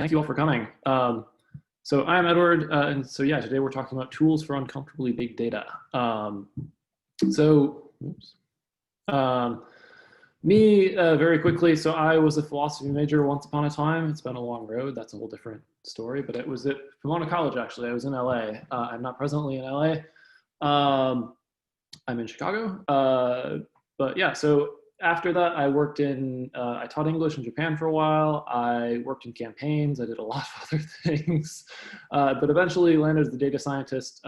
Thank you all for coming. So I'm Edward, and so yeah, today we're talking about tools for uncomfortably big data. Oops. Very quickly, so I was a philosophy major once upon a time. It's been a long road. That's a whole different story, but it was at Pomona College, actually. I was in LA. I'm not presently in LA. I'm in Chicago. But yeah, so after that, I taught English in Japan for a while. I worked in campaigns. I did a lot of other things, but eventually landed as the data scientist.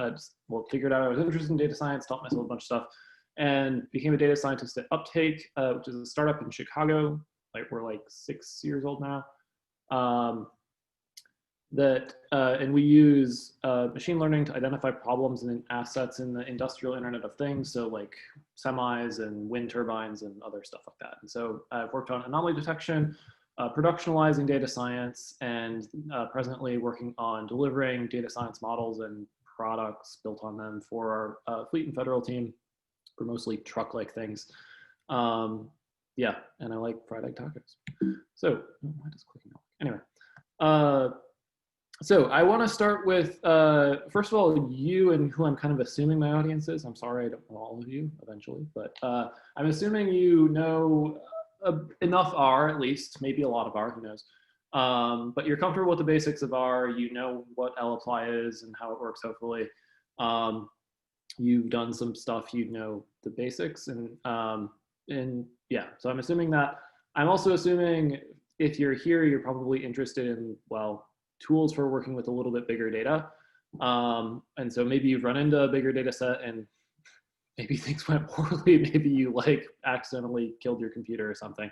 Figured out I was interested in data science, taught myself a bunch of stuff, and became a data scientist at Uptake, which is a startup in Chicago. We're like 6 years old now. And we use machine learning to identify problems and assets in the industrial Internet of Things, so like semis and wind turbines and other stuff like that. And so I've worked on anomaly detection, productionalizing data science, and presently working on delivering data science models and products built on them for our fleet and federal team for mostly truck-like things. Yeah, and I like fried egg tacos. So, why does clicking not? Anyway. So I want to start with, first of all, you and who I'm kind of assuming my audience is. I'm sorry I don't know all of you eventually, but I'm assuming you know enough R, at least, maybe a lot of R, who knows. But you're comfortable with the basics of R. You know what lapply is and how it works, hopefully. You've done some stuff, you know the basics. And yeah, so I'm assuming that. I'm also assuming if you're here, you're probably interested in, well, tools for working with a little bit bigger data. And so maybe you've run into a bigger data set and maybe things went poorly. Maybe you accidentally killed your computer or something.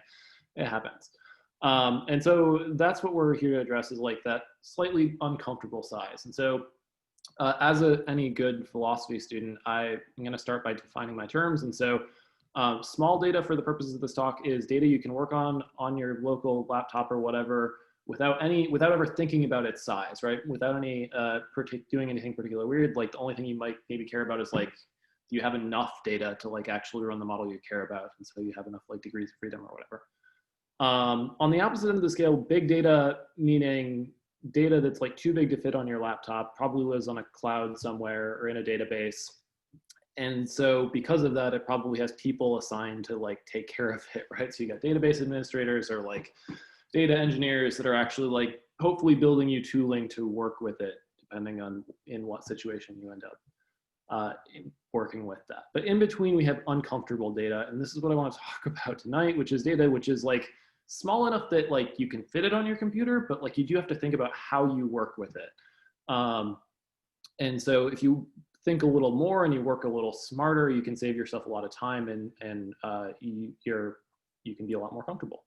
It happens. And so that's what we're here to address, is that slightly uncomfortable size. And so as any good philosophy student, I'm going to start by defining my terms. And so small data, for the purposes of this talk, is data you can work on your local laptop or whatever, without ever thinking about its size, right? Without doing anything particularly weird. The only thing you might maybe care about is do you have enough data to actually run the model you care about, and so you have enough degrees of freedom or whatever. On the opposite end of the scale, big data, meaning data that's too big to fit on your laptop, probably lives on a cloud somewhere or in a database. And so because of that, it probably has people assigned to take care of it, right? So you got database administrators or data engineers that are actually hopefully building you tooling to work with it, depending on in what situation you end up working with that. But in between, we have uncomfortable data, and this is what I want to talk about tonight, which is data which is small enough that you can fit it on your computer, but you do have to think about how you work with it. And so if you think a little more and you work a little smarter, you can save yourself a lot of time, and you can be a lot more comfortable.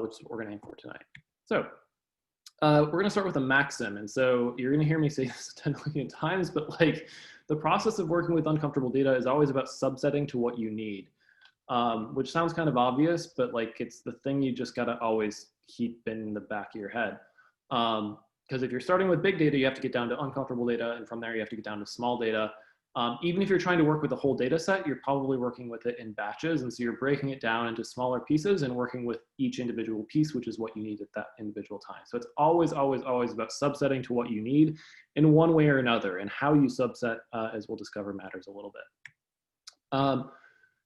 Which is what we're going to aim for tonight. So we're going to start with a maxim. And so you're going to hear me say this 10 million times, but the process of working with uncomfortable data is always about subsetting to what you need, which sounds kind of obvious, but it's the thing you just got to always keep in the back of your head. Because if you're starting with big data, you have to get down to uncomfortable data, and from there you have to get down to small data. Even if you're trying to work with the whole data set, you're probably working with it in batches. And so you're breaking it down into smaller pieces and working with each individual piece, which is what you need at that individual time. So it's always, always, always about subsetting to what you need in one way or another. And how you subset, as we'll discover, matters a little bit.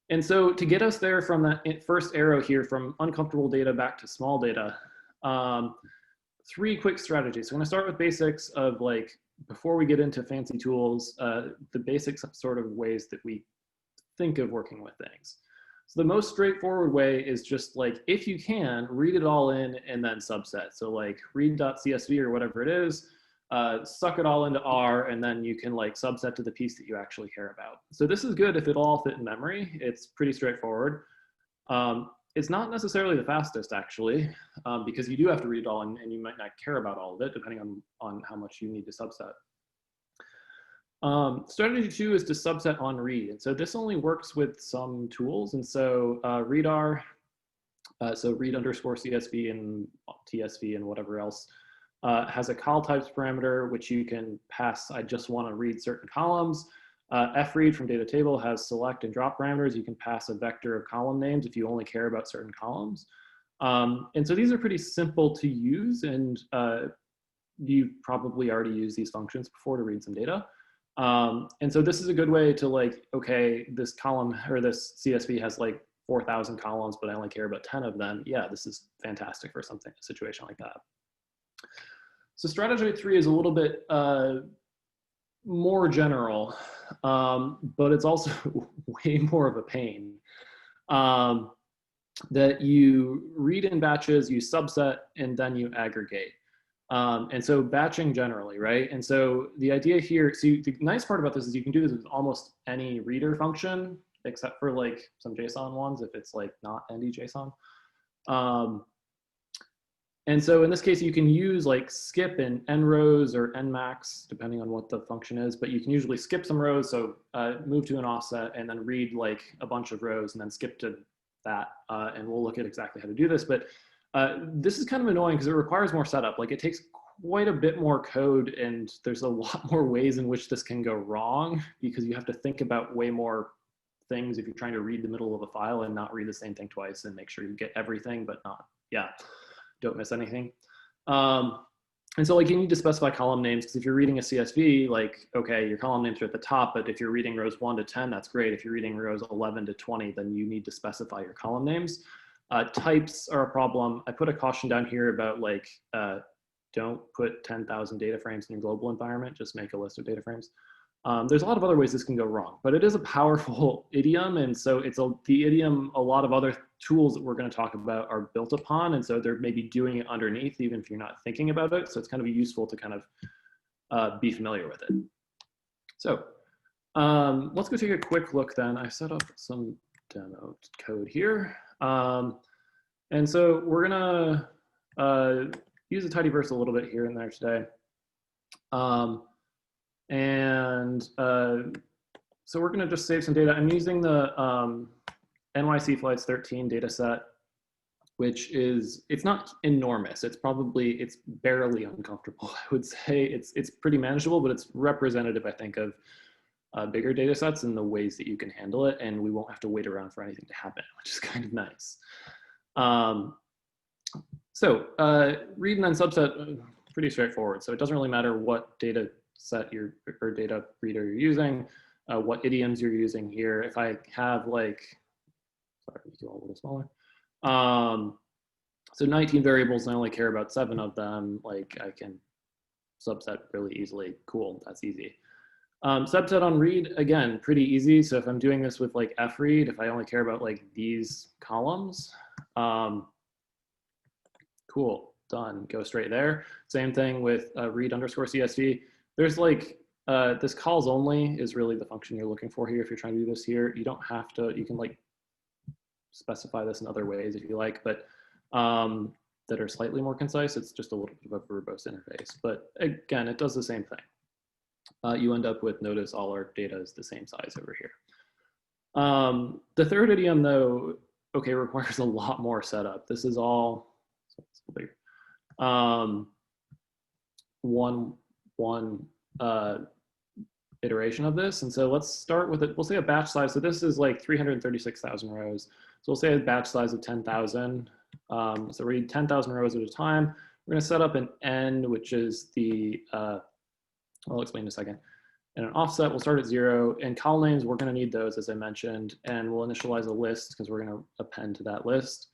And so to get us there from that first arrow here, from uncomfortable data back to small data, 3 quick strategies. So I'm going to start with basics of before we get into fancy tools, the basics sort of ways that we think of working with things. So the most straightforward way is just if you can, read it all in and then subset. So read.csv or whatever it is, suck it all into R, and then you can subset to the piece that you actually care about. So this is good if it'll all fit in memory. It's pretty straightforward. It's not necessarily the fastest, actually, because you do have to read it all, and you might not care about all of it, depending on how much you need to subset. Strategy 2 is to subset on read. And so this only works with some tools. And so readr, so read_CSV and TSV and whatever else, has a call types parameter, which you can pass. I just want to read certain columns. fread from data table has select and drop parameters. You can pass a vector of column names if you only care about certain columns. And so these are pretty simple to use, and you probably already used these functions before to read some data. And so this is a good way to like, okay, this column or this CSV has like 4,000 columns, but I only care about 10 of them. Yeah, this is fantastic for something, a situation like that. So strategy 3 is a little bit more general, but it's also way more of a pain. That you read in batches, you subset, and then you aggregate. And so batching generally, right? And so the idea here, so the nice part about this is you can do this with almost any reader function, except for like some JSON ones, if it's like not ND-JSON. And so in this case, you can use like skip and nrows or nmax, depending on what the function is, but you can usually skip some rows. So move to an offset and then read like a bunch of rows and then skip to that. And we'll look at exactly how to do this. But this is kind of annoying because it requires more setup. Like it takes quite a bit more code, and there's a lot more ways in which this can go wrong because you have to think about way more things if you're trying to read the middle of a file and not read the same thing twice and make sure you get everything, but not, don't miss anything. And so like you need to specify column names, because if you're reading a CSV, like, okay, your column names are at the top, but if you're reading rows 1 to 10, that's great. If you're reading rows 11 to 20, then you need to specify your column names. Types are a problem. I put a caution down here about like, don't put 10,000 data frames in your global environment, just make a list of data frames. There's a lot of other ways this can go wrong, but it is a powerful idiom. And so it's the idiom a lot of other tools that we're going to talk about are built upon. And so they're maybe doing it underneath, even if you're not thinking about it. So it's kind of useful to kind of be familiar with it. So let's go take a quick look then. I set up some demo code here. And so we're going to use a tidyverse a little bit here and there today. So we're going to just save some data. I'm using the NYC Flights 13 dataset, which is, it's not enormous. It's barely uncomfortable. I would say it's pretty manageable, but it's representative, I think, of bigger data sets and the ways that you can handle it. And we won't have to wait around for anything to happen, which is kind of nice. Read and then subset, pretty straightforward. So it doesn't really matter what data set or data reader you're using, what idioms you're using here. If I have like, sorry, make it all a little smaller. So 19 variables, and I only care about 7 of them, like I can subset really easily. Cool, that's easy. Subset on read, again, pretty easy. So if I'm doing this with like fread, if I only care about like these columns, cool, done, go straight there. Same thing with read underscore CSV. There's like, this calls only is really the function you're looking for here. If you're trying to do this here, you don't have to, you can like specify this in other ways if you like, but that are slightly more concise. It's just a little bit of a verbose interface. But again, it does the same thing. You end up with, notice all our data is the same size over here. The third idiom though, okay, requires a lot more setup. This is all, one iteration of this. And so let's start with it. We'll say a batch size. So this is like 336,000 rows. So we'll say a batch size of 10,000. So read 10,000 rows at a time. We're going to set up an N, which is the, I'll explain in a second. And an offset, we'll start at 0. And column names, we're going to need those, as I mentioned. And we'll initialize a list because we're going to append to that list.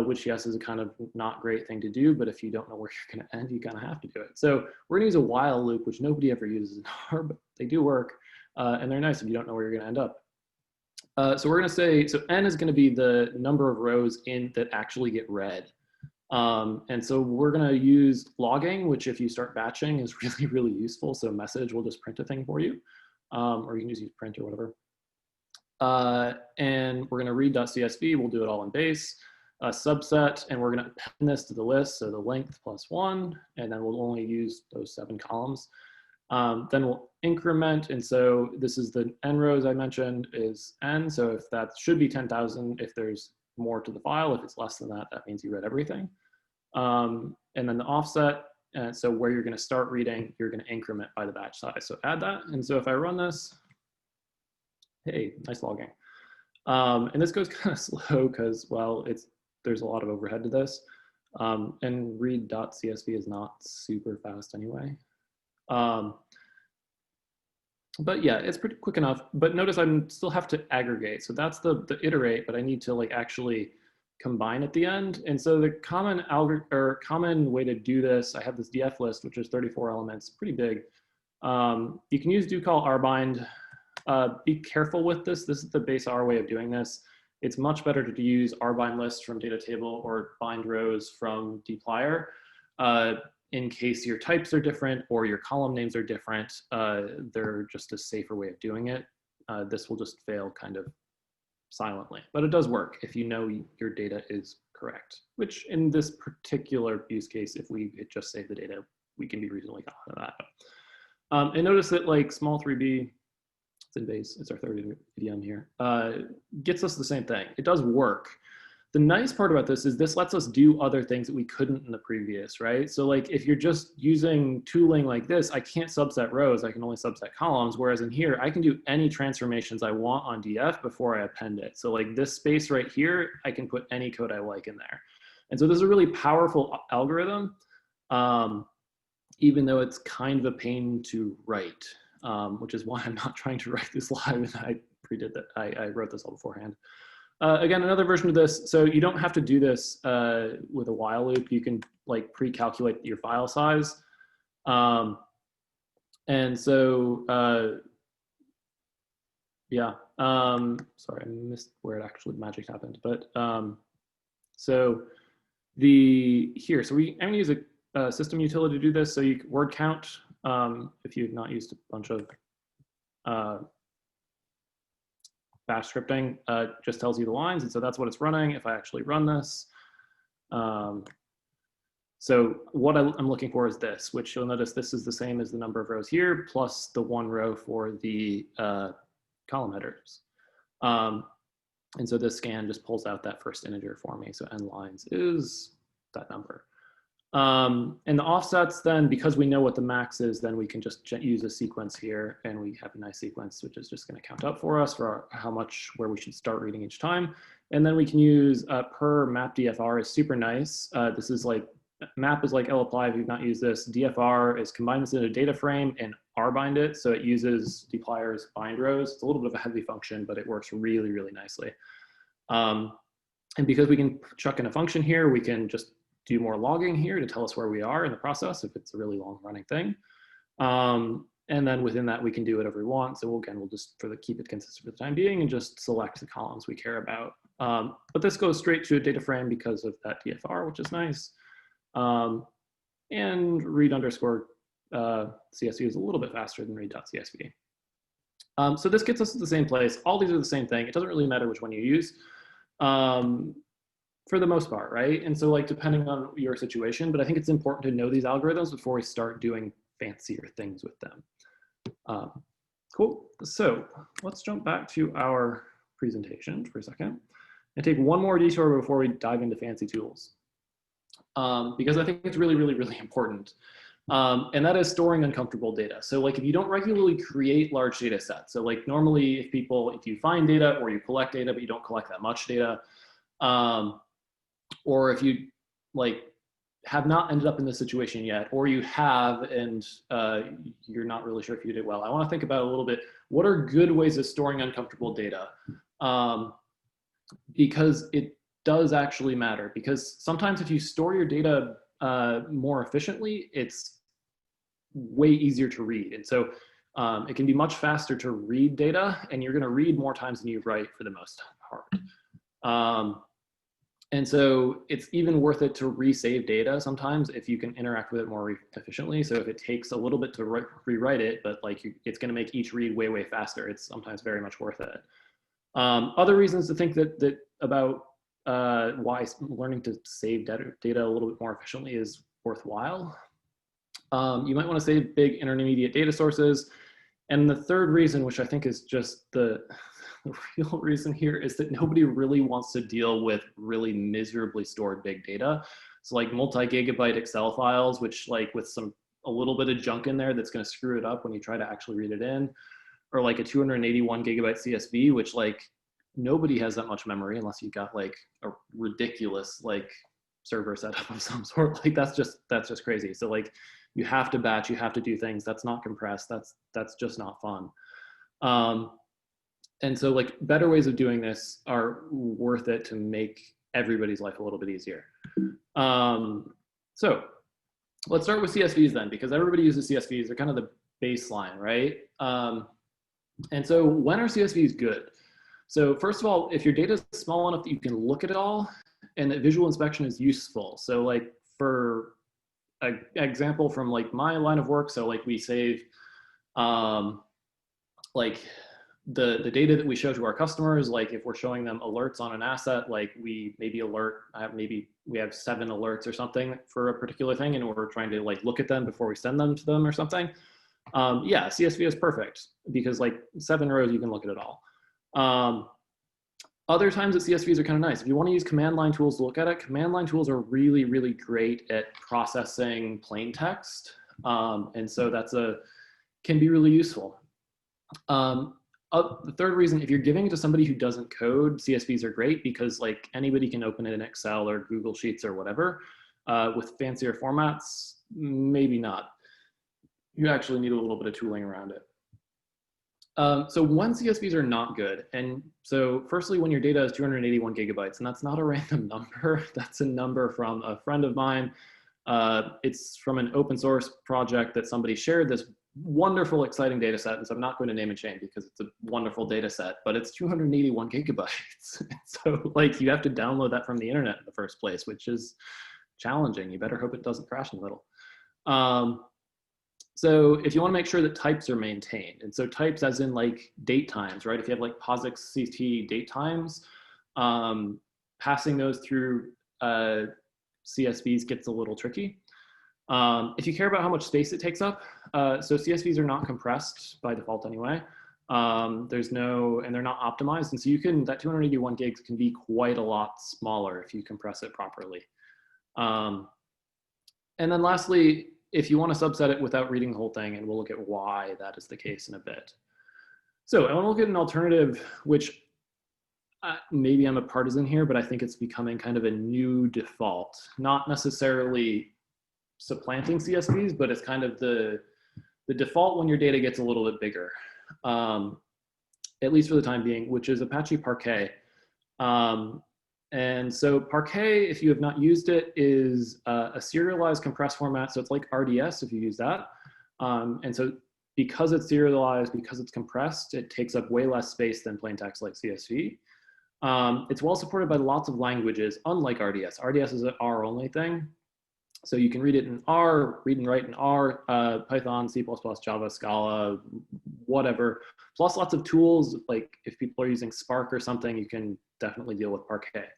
Which, yes, is a kind of not great thing to do, but if you don't know where you're going to end, you kind of have to do it. So we're going to use a while loop, which nobody ever uses in R, but they do work, and they're nice if you don't know where you're going to end up. So we're going to say, so N is going to be the number of rows in that actually get read. And so we're going to use logging, which if you start batching is really, really useful. So message will just print a thing for you, or you can just use print or whatever. And we're going to read.csv. We'll do it all in base. Subset, and we're going to append this to the list, so the length +1, and then we'll only use those 7 columns. Then we'll increment, and so this is the n rows I mentioned is n, so if that should be 10,000, if there's more to the file, if it's less than that, that means you read everything. And then the offset, so where you're going to start reading, you're going to increment by the batch size, so add that. And so if I run this, hey, nice logging. And this goes kind of slow because, well, it's there's a lot of overhead to this. And read.csv is not super fast anyway. But yeah, it's pretty quick enough. But notice I still have to aggregate. So that's the iterate, but I need to like actually combine at the end. And so the common way to do this, I have this df list, which is 34 elements, pretty big. You can use do call rbind. Be careful with this. This is the base R way of doing this. It's much better to use rbind list from data table or bind rows from dplyr. In case your types are different or your column names are different, they're just a safer way of doing it. This will just fail kind of silently, but it does work if you know your data is correct, which in this particular use case, if we just save the data, we can be reasonably confident of that. And notice that like small 3b, it's in base, it's our third idiom here, gets us the same thing. It does work. The nice part about this is this lets us do other things that we couldn't in the previous, right? So like if you're just using tooling like this, I can't subset rows, I can only subset columns, whereas in here, I can do any transformations I want on df before I append it. So like this space right here, I can put any code I like in there. And so this is a really powerful algorithm, even though it's kind of a pain to write, which is why I'm not trying to write this live, and I predid that, I wrote this all beforehand. Again, another version of this, so you don't have to do this with a while loop. You can like pre-calculate your file size. And so, yeah, sorry, I missed where it actually magic happened. But so here, so I'm gonna use a system utility to do this. So you can word count, if you've not used a bunch of bash scripting, just tells you the lines, and so that's what it's running if I actually run this. So what I'm looking for is this, which you'll notice this is the same as the number of rows here, plus the one row for the column headers. And so this scan just pulls out that first integer for me. So n lines is that number. And the offsets then, because we know what the max is, then we can just use a sequence here, and we have a nice sequence, which is just going to count up for us for how much, where we should start reading each time. And then we can use per map DFR is super nice. This is like, map is like lapply if you've not used this. DFR is combine this into a data frame and rbind it. So it uses dplyer's bind rows. It's a little bit of a heavy function, but it works really, really nicely. And because we can chuck in a function here, we can just do more logging here to tell us where we are in the process if it's a really long running thing. And then within that, we can do whatever we want. So again, we'll just keep it consistent for the time being and just select the columns we care about. But this goes straight to a data frame because of that DFR, which is nice. And read underscore CSV is a little bit faster than read.csv. So this gets us to the same place. All these are the same thing. It doesn't really matter which one you use. For the most part, right? And so like, depending on your situation, but I think it's important to know these algorithms before we start doing fancier things with them. Cool, so let's jump back to our presentation for a second and take one more detour before we dive into fancy tools. Because I think it's really, really, really important. And that is storing uncomfortable data. So like if you don't regularly create large data sets, so like normally if you find data or you collect data, but you don't collect that much data, or if you like have not ended up in this situation yet, or you have and you're not really sure if you did well, I want to think about a little bit, what are good ways of storing uncomfortable data? Because it does actually matter, because sometimes if you store your data more efficiently, it's way easier to read. And so it can be much faster to read data, and you're going to read more times than you write for the most part. And so it's even worth it to resave data sometimes if you can interact with it more efficiently. So if it takes a little bit to rewrite it, but like it's going to make each read way, way faster, it's sometimes very much worth it. Other reasons to think that about why learning to save data a little bit more efficiently is worthwhile. You might want to save big intermediate data sources. And the third reason, which I think is just the real reason here, is that nobody really wants to deal with really miserably stored big data. So like multi-gigabyte Excel files, which like with a little bit of junk in there that's going to screw it up when you try to actually read it in, or like a 281 gigabyte CSV, which like nobody has that much memory unless you've got like a ridiculous like server setup of some sort. Like that's just crazy. So like you have to batch, you have to do things. That's not compressed. That's just not fun. And so like better ways of doing this are worth it to make everybody's life a little bit easier. So let's start with CSVs then, because everybody uses CSVs. They're kind of the baseline, right? And so when are CSVs good? So first of all, if your data is small enough that you can look at it all and that visual inspection is useful. So like for an example from like my line of work, so like we save like the data that we show to our customers, like if we're showing them alerts on an asset, like we maybe maybe we have 7 alerts or something for a particular thing, and we're trying to like look at them before we send them to them or something. Yeah, CSV is perfect because like 7 rows, you can look at it all. Other times that CSVs are kind of nice. If you want to use command line tools to look at it, command line tools are really, really great at processing plain text. And so can be really useful. The third reason, if you're giving it to somebody who doesn't code, CSVs are great because like anybody can open it in Excel or Google Sheets or whatever. With fancier formats, maybe not. You actually need a little bit of tooling around it. So when CSVs are not good, and so firstly, when your data is 281 gigabytes, and that's not a random number, that's a number from a friend of mine. It's from an open source project that somebody shared this wonderful, exciting data set. And so I'm not going to name and shame because it's a wonderful data set, but it's 281 gigabytes. So like you have to download that from the internet in the first place, which is challenging. You better hope it doesn't crash in the middle. So if you want to make sure that types are maintained, and so types as in like date times, right? If you have like POSIX CT date times, passing those through CSVs gets a little tricky. If you care about how much space it takes up, so CSVs are not compressed by default anyway. And they're not optimized. And so that 281 gigs can be quite a lot smaller if you compress it properly. And then lastly, if you want to subset it without reading the whole thing, and we'll look at why that is the case in a bit. So I want to look at an alternative, which maybe I'm a partisan here, but I think it's becoming kind of a new default, not necessarily supplanting CSVs, but it's kind of the default when your data gets a little bit bigger, at least for the time being, which is Apache Parquet. And so Parquet, if you have not used it, is a serialized compressed format. So it's like RDS if you use that. And so because it's serialized, because it's compressed, it takes up way less space than plain text like CSV. It's well supported by lots of languages, unlike RDS. RDS is an R-only thing. So you can read it in R, read and write in R, Python, C++, Java, Scala, whatever, plus lots of tools. Like if people are using Spark or something, you can definitely deal with Parquet.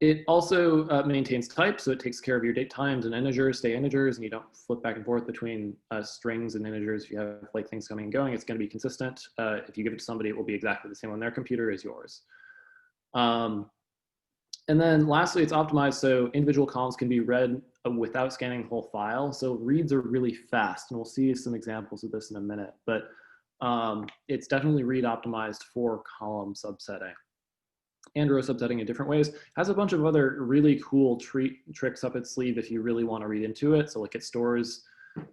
It also maintains types, so it takes care of your date times and integers, stay integers, and you don't flip back and forth between strings and integers. If you have like things coming and going, it's going to be consistent. If you give it to somebody, it will be exactly the same on their computer as yours. And then lastly, it's optimized so individual columns can be read without scanning the whole file. So reads are really fast, and we'll see some examples of this in a minute, but it's definitely read optimized for column subsetting and row subsetting in different ways. Has a bunch of other really cool tricks up its sleeve if you really want to read into it. So like it stores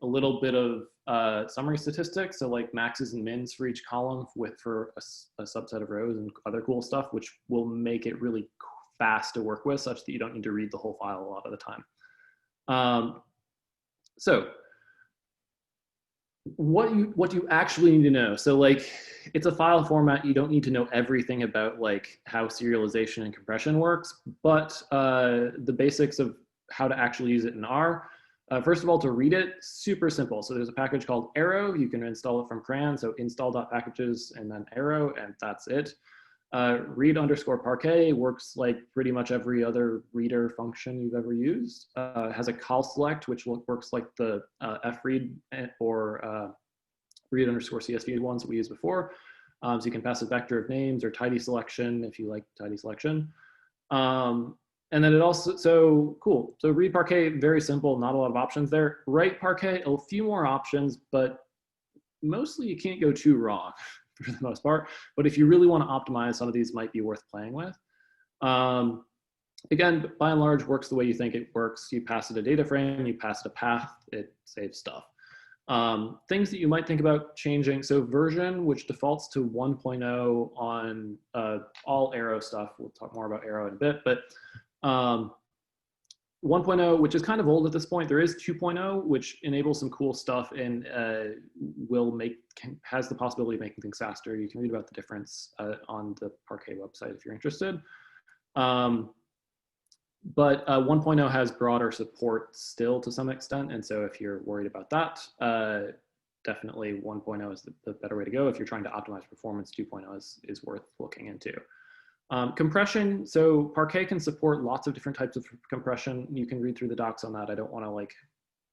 a little bit of summary statistics, so like maxes and mins for each column for a subset of rows and other cool stuff, which will make it really fast to work with such that you don't need to read the whole file a lot of the time. So what you actually need to know. So like it's a file format. You don't need to know everything about like how serialization and compression works, but the basics of how to actually use it in R. First of all, to read it, super simple. So there's a package called Arrow. You can install it from CRAN. So install.packages and then Arrow, and that's it. Read_Parquet works like pretty much every other reader function you've ever used. Has a call select, which works like the fread or read_CSV ones that we used before. So you can pass a vector of names or tidy selection if you like tidy selection. And then it also, so cool. So read Parquet, very simple, not a lot of options there. Write Parquet, a few more options, but mostly you can't go too wrong. for the most part. But if you really want to optimize, some of these might be worth playing with. Again, by and large, works the way you think it works. You pass it a data frame, you pass it a path, it saves stuff. Things that you might think about changing. So version, which defaults to 1.0 on all Arrow stuff. We'll talk more about Arrow in a bit, but 1.0, which is kind of old at this point. There is 2.0, which enables some cool stuff and has the possibility of making things faster. You can read about the difference on the Parquet website if you're interested. But 1.0 has broader support still to some extent. And so if you're worried about that, definitely 1.0 is the better way to go. If you're trying to optimize performance, 2.0 is worth looking into. Compression, so Parquet can support lots of different types of compression. You can read through the docs on that. I don't want to like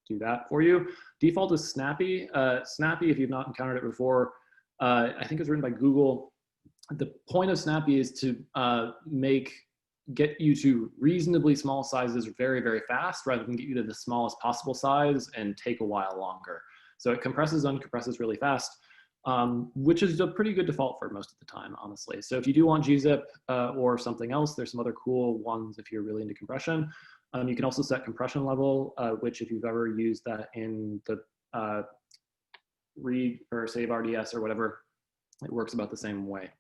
do that for you. Default is Snappy. Snappy, if you've not encountered it before, I think it's written by Google. The point of Snappy is to get you to reasonably small sizes very, very fast, rather than get you to the smallest possible size and take a while longer. So it compresses, uncompresses really fast, which is a pretty good default for most of the time, honestly. So if you do want gzip or something else, there's some other cool ones if you're really into compression. You can also set compression level, which if you've ever used that in the read or save RDS or whatever, it works about the same way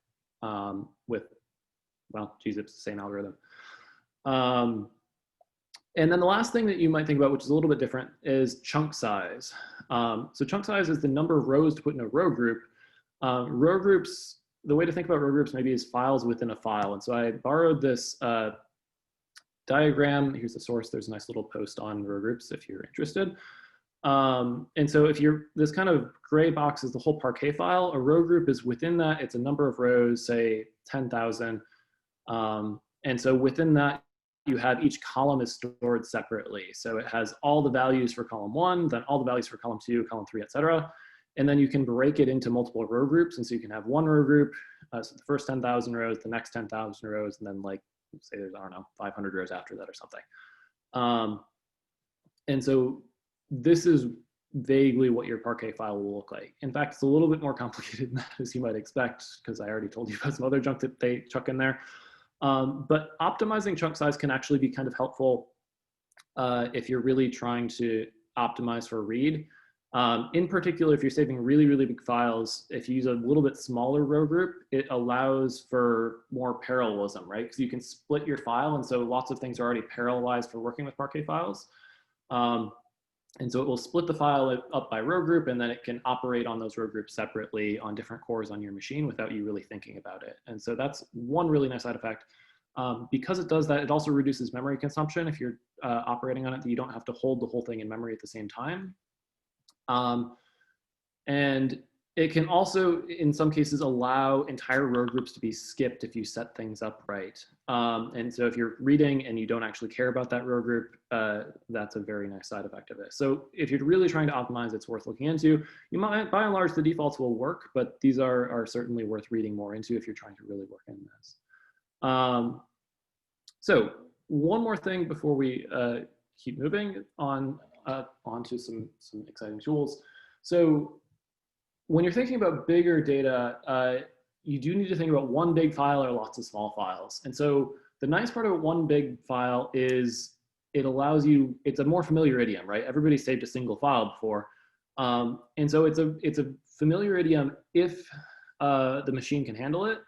with, well, gzip's the same algorithm. And then the last thing that you might think about, which is a little bit different, is chunk size. So chunk size is the number of rows to put in a row group. Row groups, the way to think about row groups maybe is files within a file. And so I borrowed this diagram. Here's the source. There's a nice little post on row groups if you're interested. And so if this kind of gray box is the whole Parquet file, a row group is within that. It's a number of rows, say 10,000. And so within that, you have each column is stored separately. So it has all the values for column 1, then all the values for column 2, column 3, etc. And then you can break it into multiple row groups. And so you can have one row group, so the first 10,000 rows, the next 10,000 rows, and then like, say there's, I don't know, 500 rows after that or something. And so this is vaguely what your Parquet file will look like. In fact, it's a little bit more complicated than that, as you might expect, because I already told you about some other junk that they chuck in there. But optimizing chunk size can actually be kind of helpful if you're really trying to optimize for read. In particular, if you're saving really, really big files, if you use a little bit smaller row group, it allows for more parallelism, right? Because you can split your file, and so lots of things are already parallelized for working with Parquet files. And so it will split the file up by row group, and then it can operate on those row groups separately on different cores on your machine without you really thinking about it. And so that's one really nice side effect. Because it does that, it also reduces memory consumption if you're operating on it, that you don't have to hold the whole thing in memory at the same time. And it can also, in some cases, allow entire row groups to be skipped if you set things up right. And so if you're reading and you don't actually care about that row group, that's a very nice side effect of it. So if you're really trying to optimize, it's worth looking into. You might, by and large, the defaults will work, but these are certainly worth reading more into if you're trying to really work in this. So one more thing before we keep moving on onto some exciting tools. So when you're thinking about bigger data, you do need to think about one big file or lots of small files. And so the nice part about one big file is it allows you, it's a more familiar idiom, right? Everybody saved a single file before. And so it's a familiar idiom if the machine can handle it.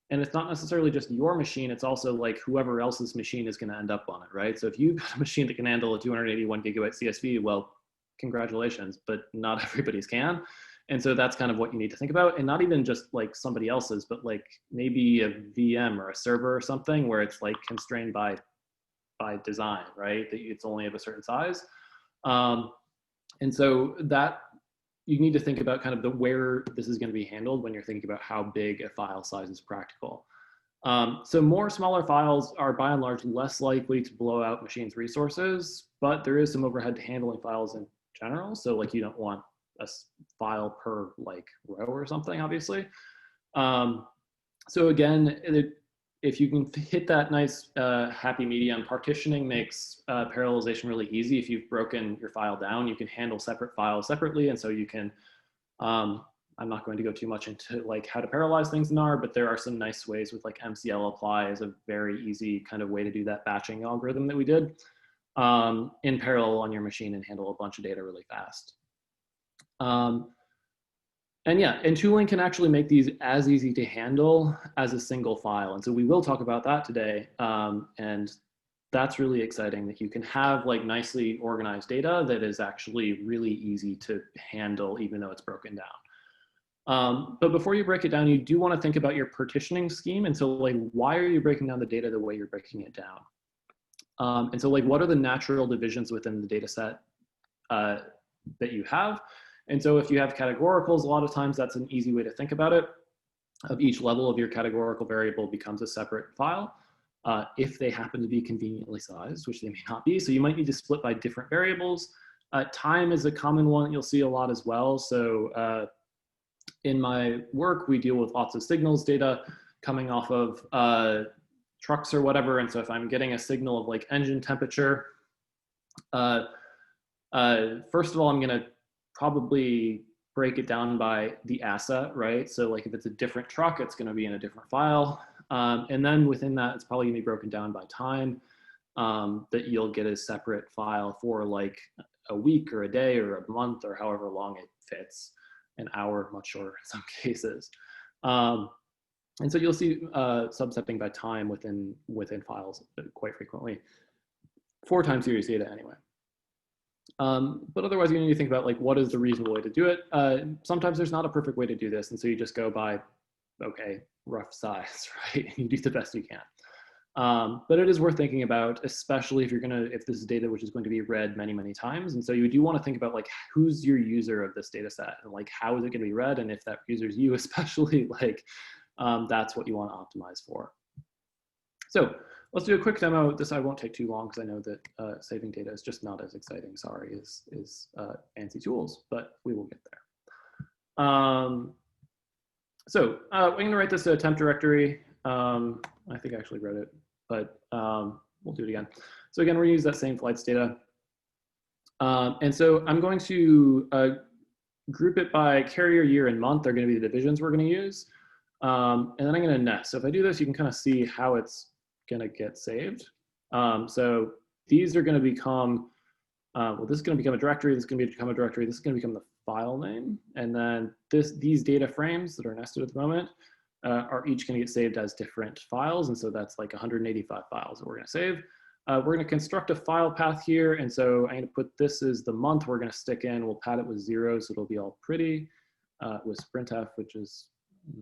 And it's not necessarily just your machine, it's also like whoever else's machine is gonna end up on it, right? So if you've got a machine that can handle a 281 gigabyte CSV, well, congratulations, but not everybody's can. And so that's kind of what you need to think about, and not even just like somebody else's, but like maybe a VM or a server or something where it's like constrained by design, right? That it's only of a certain size. And so that you need to think about kind of where this is going to be handled when you're thinking about how big a file size is practical. So more smaller files are by and large less likely to blow out machines' resources, but there is some overhead to handling files in general. So like you don't want a file per like row or something, obviously. So again, if you can hit that nice happy medium, partitioning makes parallelization really easy. If you've broken your file down, you can handle separate files separately. And so you can I'm not going to go too much into like how to parallelize things in R, but there are some nice ways with like MCL apply is a very easy kind of way to do that batching algorithm that we did in parallel on your machine and handle a bunch of data really fast. And yeah, and tooling can actually make these as easy to handle as a single file. And so we will talk about that today. And that's really exciting that you can have like nicely organized data that is actually really easy to handle even though it's broken down. But before you break it down, you do want to think about your partitioning scheme. And so like, why are you breaking down the data the way you're breaking it down? And so like, what are the natural divisions within the data set that you have? And so if you have categoricals, a lot of times that's an easy way to think about it. Of each level of your categorical variable becomes a separate file. If they happen to be conveniently sized, which they may not be. So you might need to split by different variables. Time is a common one you'll see a lot as well. So in my work, we deal with lots of signals data coming off of trucks or whatever. And so if I'm getting a signal of like engine temperature, first of all, I'm going to probably break it down by the asset, right? So like if it's a different truck, it's going to be in a different file. And then within that, it's probably going to be broken down by time that you'll get a separate file for like a week or a day or a month or however long it fits, an hour, much shorter in some cases. And so you'll see subsetting by time within files quite frequently for time series data anyway. But otherwise, you need to think about like, what is the reasonable way to do it? Sometimes there's not a perfect way to do this. And so you just go by, okay, rough size, right? And you do the best you can. But it is worth thinking about, especially if this is data which is going to be read many, many times. And so you do want to think about like, who's your user of this data set and like, how is it going to be read? And if that user is you, especially, like, that's what you want to optimize for. So let's do a quick demo. This I won't take too long because I know that saving data is just not as exciting, sorry, as fancy tools, but we will get there. So we're going to write this to a temp directory. I think I actually wrote it, but we'll do it again. So again, we're going to use that same flights data. And so I'm going to group it by carrier, year, and month. They're going to be the divisions we're going to use. And then I'm going to nest. So if I do this, you can kind of see how it's going to get saved. So these are going to become, well, this is going to become a directory, this is going to become a directory, this is going to become the file name. And then these data frames that are nested at the moment are each going to get saved as different files. And so that's like 185 files that we're going to save. We're going to construct a file path here. And so I'm going to put this as the month we're going to stick in. We'll pad it with 0, so it'll be all pretty with sprintf, which is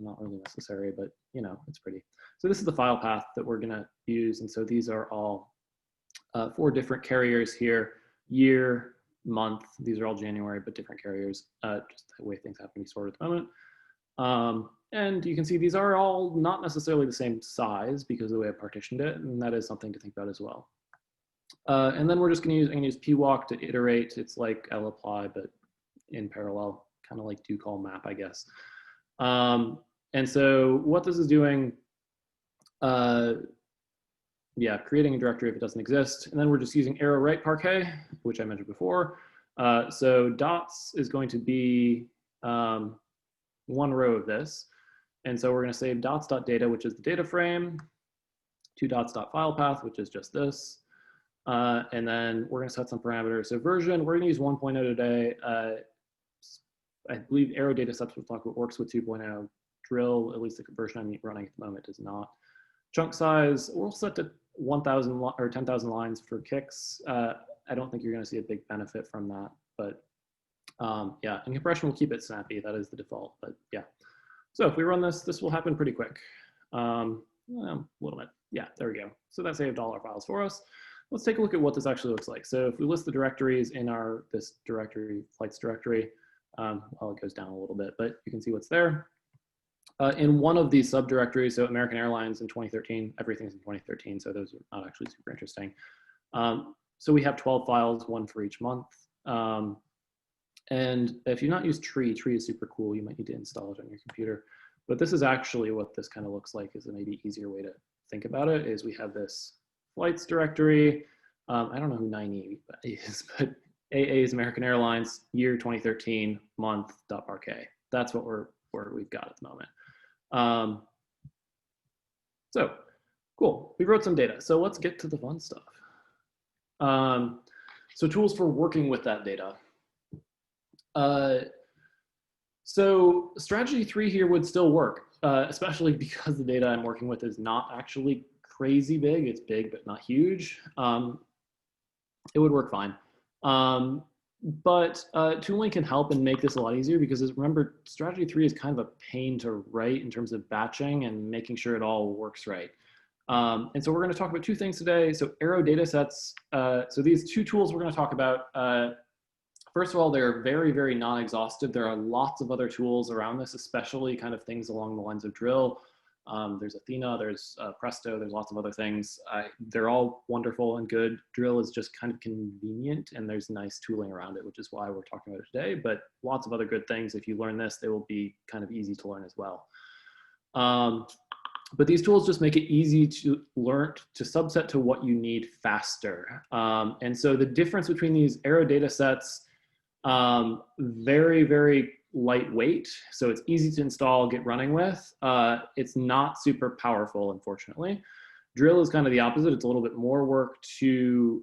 not really necessary, but you know, it's pretty. So this is the file path that we're going to use. And so these are all 4 different carriers here: year, month. These are all January, but different carriers, just the way things have to be sorted at the moment. And you can see these are all not necessarily the same size because of the way I partitioned it, and that is something to think about as well. And then we're just going to use pwalk to iterate. It's like lapply, but in parallel, kind of like do call map, I guess. And so what this is doing, yeah, creating a directory if it doesn't exist. And then we're just using arrow right Parquet, which I mentioned before. So dots is going to be 1 row of this. And so we're going to save dots.data, which is the data frame, 2 dots.file path, which is just this. And then we're going to set some parameters. So version, we're going to use 1.0 today. I believe Arrow Datasets works with 2.0. Drill, at least the version I'm running at the moment, does not. Chunk size, we'll set to 1,000 or 10,000 lines for kicks. I don't think you're going to see a big benefit from that, but yeah, and compression will keep it snappy. That is the default, but yeah. So if we run this, this will happen pretty quick. Well, a little bit. Yeah, there we go. So that saved all our files for us. Let's take a look at what this actually looks like. So if we list the directories in this directory, flights directory, well, it goes down a little bit, but you can see what's there. In one of these subdirectories, so American Airlines in 2013, everything's in 2013, so those are not actually super interesting. So we have 12 files, 1 for each month. And if you've not used Tree is super cool. You might need to install it on your computer. But this is actually what this kind of looks like. Is a maybe easier way to think about it is we have this flights directory. I don't know who 9E is, but AA is American Airlines, year 2013, month.parquet. that's what we've got at the moment. So cool, we wrote some data. So let's get to the fun stuff. So tools for working with that data. So strategy 3 here would still work, especially because the data I'm working with is not actually crazy big. It's big, but not huge. It would work fine. But tooling can help and make this a lot easier because remember, strategy 3 is kind of a pain to write in terms of batching and making sure it all works right. And so we're going to talk about two things today. So Arrow datasets. So these two tools we're going to talk about, first of all, they're very, very non-exhaustive. There are lots of other tools around this, especially kind of things along the lines of Drill. There's Athena, there's Presto, there's lots of other things. They're all wonderful and good. Drill is just kind of convenient and there's nice tooling around it, which is why we're talking about it today, but lots of other good things. If you learn this, they will be kind of easy to learn as well. But these tools just make it easy to learn to subset to what you need faster. And so the difference between these Arrow datasets, very, very lightweight. So it's easy to install, get running with. It's not super powerful, unfortunately. Drill is kind of the opposite. It's a little bit more work to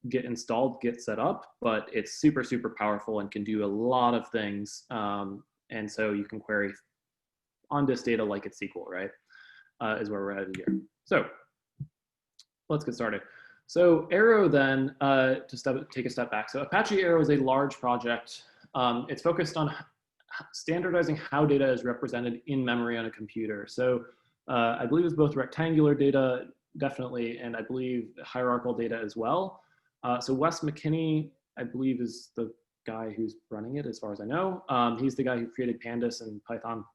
get installed, get set up, but it's super, super powerful and can do a lot of things. And so you can query on disk data like it's SQL, right? Is where we're headed here. So let's get started. So Arrow then, to take a step back. So Apache Arrow is a large project. It's focused on standardizing how data is represented in memory on a computer. So I believe it's both rectangular data, definitely, and I believe hierarchical data as well. So Wes McKinney, I believe, is the guy who's running it, as far as I know. He's the guy who created Pandas and Python.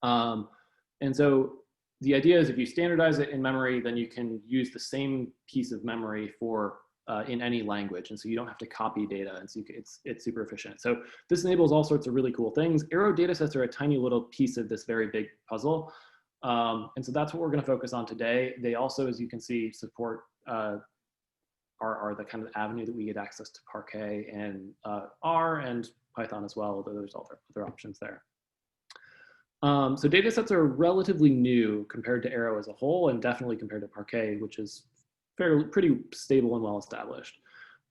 And so the idea is if you standardize it in memory, then you can use the same piece of memory for in any language. And so you don't have to copy data. And so it's super efficient. So this enables all sorts of really cool things. Arrow datasets are a tiny little piece of this very big puzzle. And so that's what we're going to focus on today. They also, as you can see, support are the kind of avenue that we get access to Parquet and R and Python as well, although there's other options there. So datasets are relatively new compared to Arrow as a whole, and definitely compared to Parquet, which is pretty stable and well established.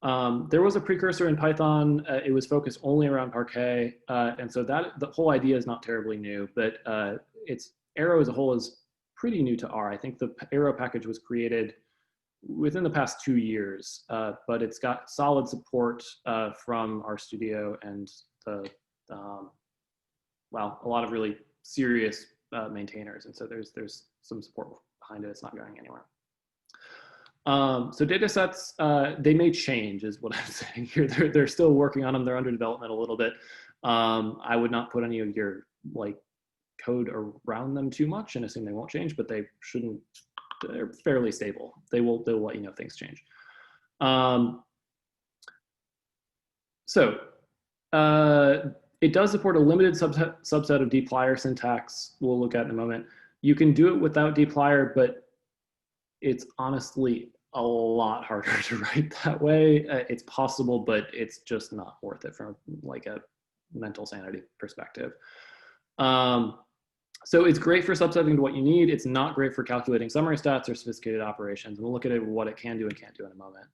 There was a precursor in Python. It was focused only around Parquet, and so the whole idea is not terribly new, but Arrow as a whole is pretty new to R. I think the Arrow package was created within the past 2 years, but it's got solid support from our studio and well, a lot of really serious maintainers, and so there's some support behind it. It's not going anywhere. So datasets, they may change, is what I'm saying here. They're still working on them. They're under development a little bit. I would not put any of your code around them too much and assume they won't change, but they shouldn't. They're fairly stable. They'll let you know if things change. It does support a limited subset of dplyr syntax we'll look at in a moment. You can do it without dplyr, but it's honestly a lot harder to write that way. It's possible, but it's just not worth it from a mental sanity perspective. So it's great for subsetting to what you need. It's not great for calculating summary stats or sophisticated operations. And we'll look at what it can do and can't do in a moment.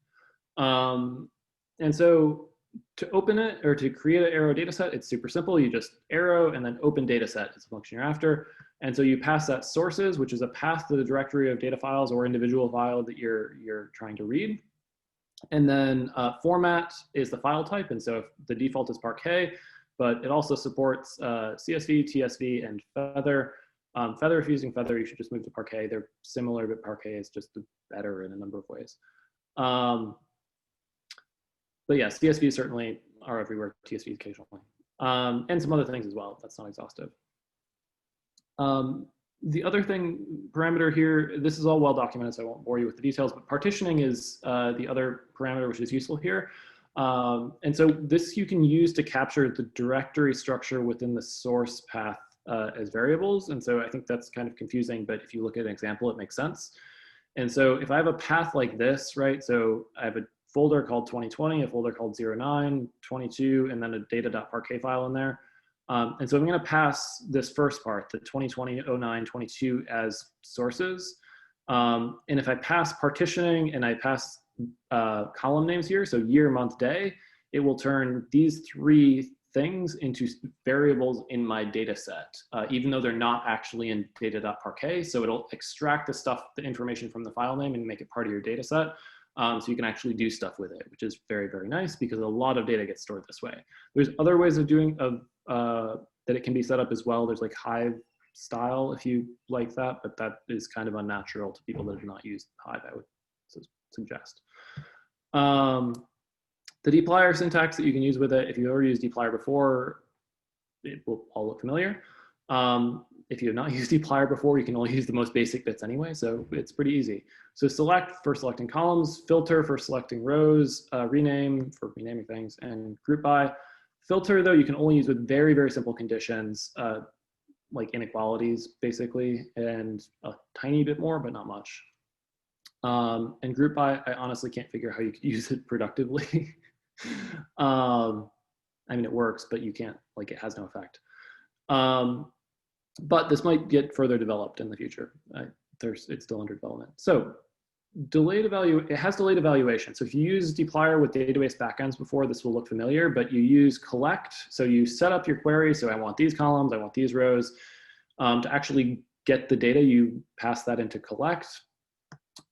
And so to open it or to create an Arrow dataset, it's super simple. You just Arrow and then open dataset is the function you're after. And so you pass that sources, which is a path to the directory of data files or individual file that you're trying to read. And then format is the file type. And so if the default is Parquet, but it also supports CSV, TSV, and Feather. Feather, if you're using Feather, you should just move to Parquet. They're similar, but Parquet is just better in a number of ways. But yeah, CSVs certainly are everywhere, TSVs occasionally. And some other things as well. That's not exhaustive. The other parameter here, this is all well documented, so I won't bore you with the details, but partitioning is the other parameter which is useful here. And so this you can use to capture the directory structure within the source path as variables. And so I think that's kind of confusing, but if you look at an example, it makes sense. And so if I have a path like this, right? So I have a folder called 2020, a folder called 09, 22, and then a data.parquet file in there. And so I'm going to pass this first part, the 2020, 09, 22 as sources. And if I pass partitioning and I pass column names here, so year, month, day, it will turn these three things into variables in my data set, even though they're not actually in data.parquet. So it'll extract the information from the file name and make it part of your data set. So you can actually do stuff with it, which is very, very nice because a lot of data gets stored this way. There's other ways of doing that it can be set up as well. There's like Hive style if you like that, but that is kind of unnatural to people that have not used Hive, I would suggest. The dplyr syntax that you can use with it, if you've ever used dplyr before, it will all look familiar. If you have not used dplyr before, you can only use the most basic bits anyway, so it's pretty easy. So select for selecting columns, filter for selecting rows, rename for renaming things, and group by. Filter, though, you can only use with very, very simple conditions, like inequalities, basically, and a tiny bit more, but not much. And group by, I honestly can't figure out how you could use it productively. I mean, it works, but you can't, like, it has no effect. But this might get further developed in the future. It's still under development. So it has delayed evaluation. So if you use dplyr with database backends before, this will look familiar, but you use collect. So you set up your query. So I want these columns, I want these rows. To actually get the data, you pass that into collect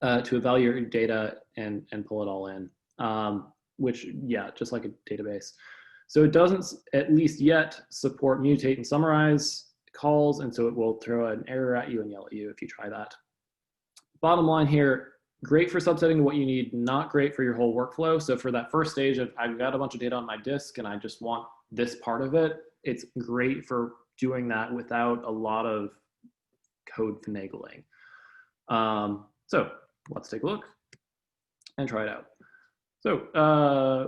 to evaluate your data and pull it all in, which, yeah, just like a database. So it doesn't, at least yet, support mutate and summarize calls, and so it will throw an error at you and yell at you if you try that. Bottom line here, great for subsetting to what you need, not great for your whole workflow. So for that first stage of I've got a bunch of data on my disk and I just want this part of it, it's great for doing that without a lot of code finagling. So let's take a look and try it out. So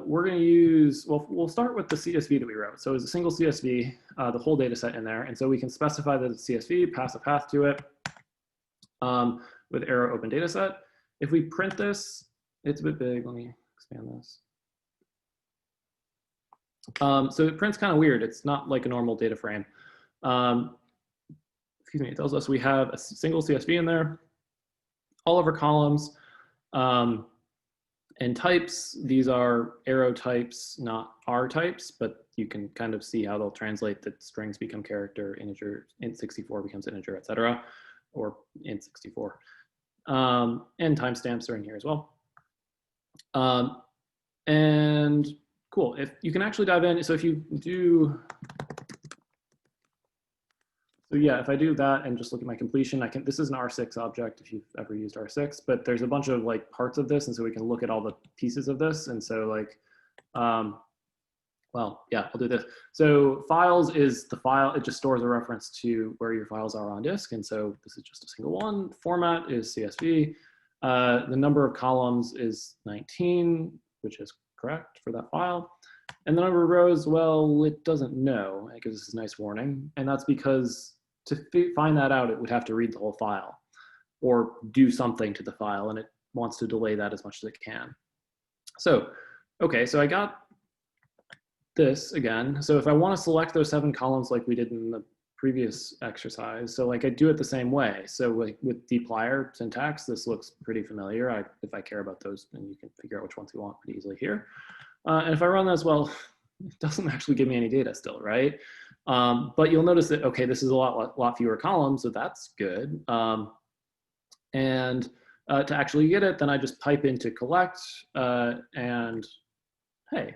we're going to use, well, we'll start with the CSV that we wrote. So it's a single CSV, the whole data set in there. And so we can specify that it's CSV, pass a path to it with arrow open data set. If we print this, it's a bit big. Let me expand this. So it prints kind of weird. It's not like a normal data frame. Excuse me, it tells us we have a single CSV in there, all of our columns, and types. These are arrow types, not R types, but you can kind of see how they'll translate that strings become character, integer, int64 becomes integer, etc., or int64. And timestamps are in here as well. And cool, if you can actually dive in, so if you do, so yeah, if I do that and just look at my completion, this is an R6 object if you've ever used R6, but there's a bunch of like parts of this, and so we can look at all the pieces of this. And so like, well, yeah, I'll do this. So files is the file, it just stores a reference to where your files are on disk. And so this is just a single one. Format is CSV. The number of columns is 19, which is correct for that file. And the number of rows, well, it doesn't know. It gives us a nice warning. And that's because to find that out, it would have to read the whole file or do something to the file, and it wants to delay that as much as it can. So, okay, so I got this again. So if I want to select those 7 columns like we did in the previous exercise, so like I do it the same way. So like with dplyr syntax, this looks pretty familiar. If I care about those, then you can figure out which ones you want pretty easily here. And if I run this, well, it doesn't actually give me any data still, right? But you'll notice that, okay, this is a lot fewer columns, so that's good. And to actually get it, then I just pipe into collect, and hey,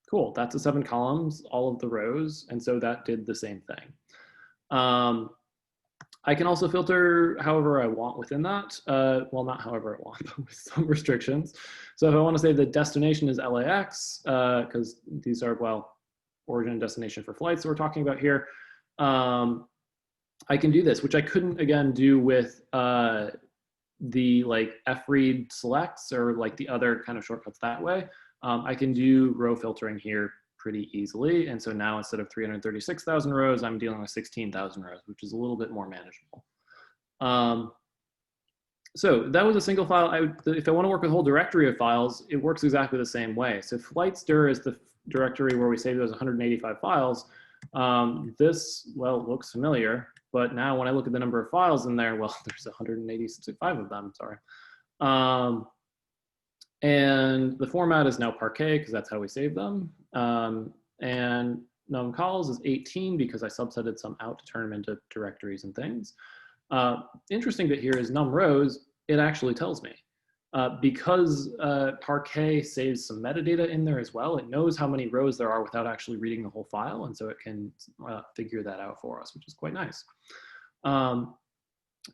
cool, that's the 7 columns, all of the rows, and so that did the same thing. I can also filter however I want within that. Well, not however I want, but with some restrictions. So if I want to say the destination is LAX, because these are, well, origin and destination for flights that we're talking about here, I can do this, which I couldn't, again, do with the like fread selects or like the other kind of shortcuts that way. I can do row filtering here pretty easily. And so now instead of 336,000 rows, I'm dealing with 16,000 rows, which is a little bit more manageable. So that was a single file. If I want to work with a whole directory of files, it works exactly the same way. So flightsdir is the directory where we save those 185 files. This, well, looks familiar, but now when I look at the number of files in there, well, there's 185 of them, sorry. And the format is now Parquet because that's how we save them. And numcalls is 18 because I subsetted some out to turn them into directories and things. Interesting bit here is numrows, it actually tells me. Because Parquet saves some metadata in there as well, it knows how many rows there are without actually reading the whole file, and so it can figure that out for us, which is quite nice.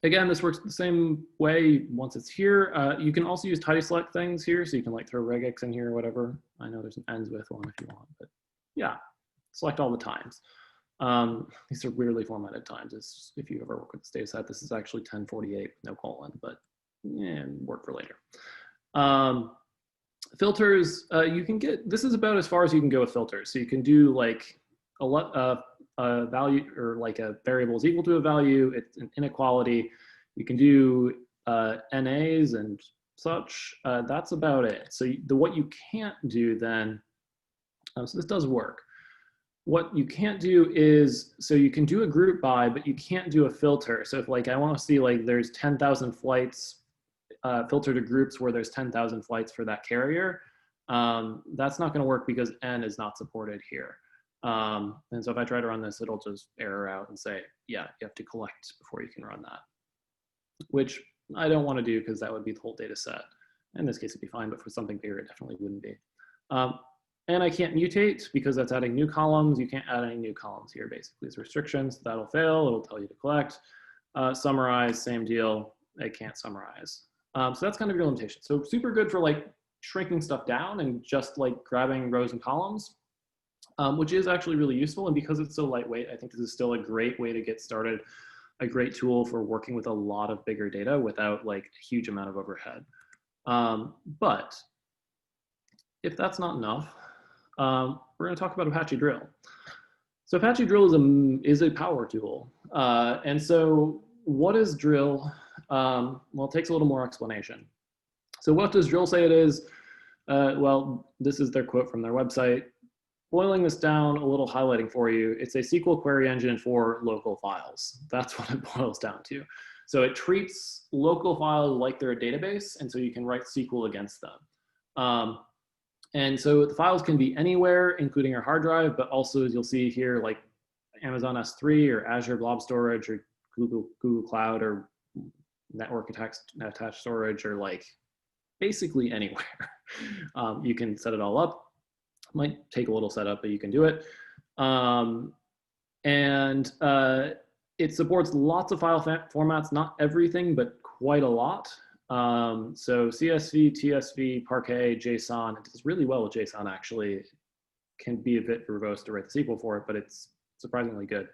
Again, this works the same way once it's here. You can also use tidy select things here, so you can like throw regex in here or whatever. I know there's an ends with one if you want, but yeah, select all the times. These are weirdly formatted times. If you ever work with this data set, this is actually 1048, no colon, but yeah, work for later. Filters, you can get, this is about as far as you can go with filters. So you can do like a value or like a variable is equal to a value, it's an inequality. You can do NAs and such. That's about it. So what you can't do then, so this does work. What you can't do is, so you can do a group by, but you can't do a filter. So if like I want to see like there's 10,000 flights, filter to groups where there's 10,000 flights for that carrier, that's not going to work because N is not supported here. And so if I try to run this, it'll just error out and say, yeah, you have to collect before you can run that, which I don't want to do because that would be the whole data set. In this case, it'd be fine, but for something bigger, it definitely wouldn't be. And I can't mutate because that's adding new columns. You can't add any new columns here, basically. It's restrictions. That'll fail. It'll tell you to collect. Summarize, same deal. It can't summarize. So that's kind of your limitation. So super good for like shrinking stuff down and just like grabbing rows and columns, which is actually really useful. And because it's so lightweight, I think this is still a great way to get started, a great tool for working with a lot of bigger data without like a huge amount of overhead. But if that's not enough, we're going to talk about Apache Drill. So Apache Drill is a power tool. And so what is Drill? Well, it takes a little more explanation. So what does Drill say it is? Well, this is their quote from their website. Boiling this down, a little highlighting for you, it's a SQL query engine for local files. That's what it boils down to. So it treats local files like they're a database, and so you can write SQL against them. And so the files can be anywhere, including our hard drive, but also, as you'll see here, like Amazon S3 or Azure Blob Storage or Google Cloud or network attached storage, or like basically anywhere. You can set it all up. Might take a little setup, but you can do it. It supports lots of file formats, not everything, but quite a lot. So CSV, TSV, Parquet, JSON, it does really well with JSON actually. It can be a bit verbose to write the SQL for it, but it's surprisingly good.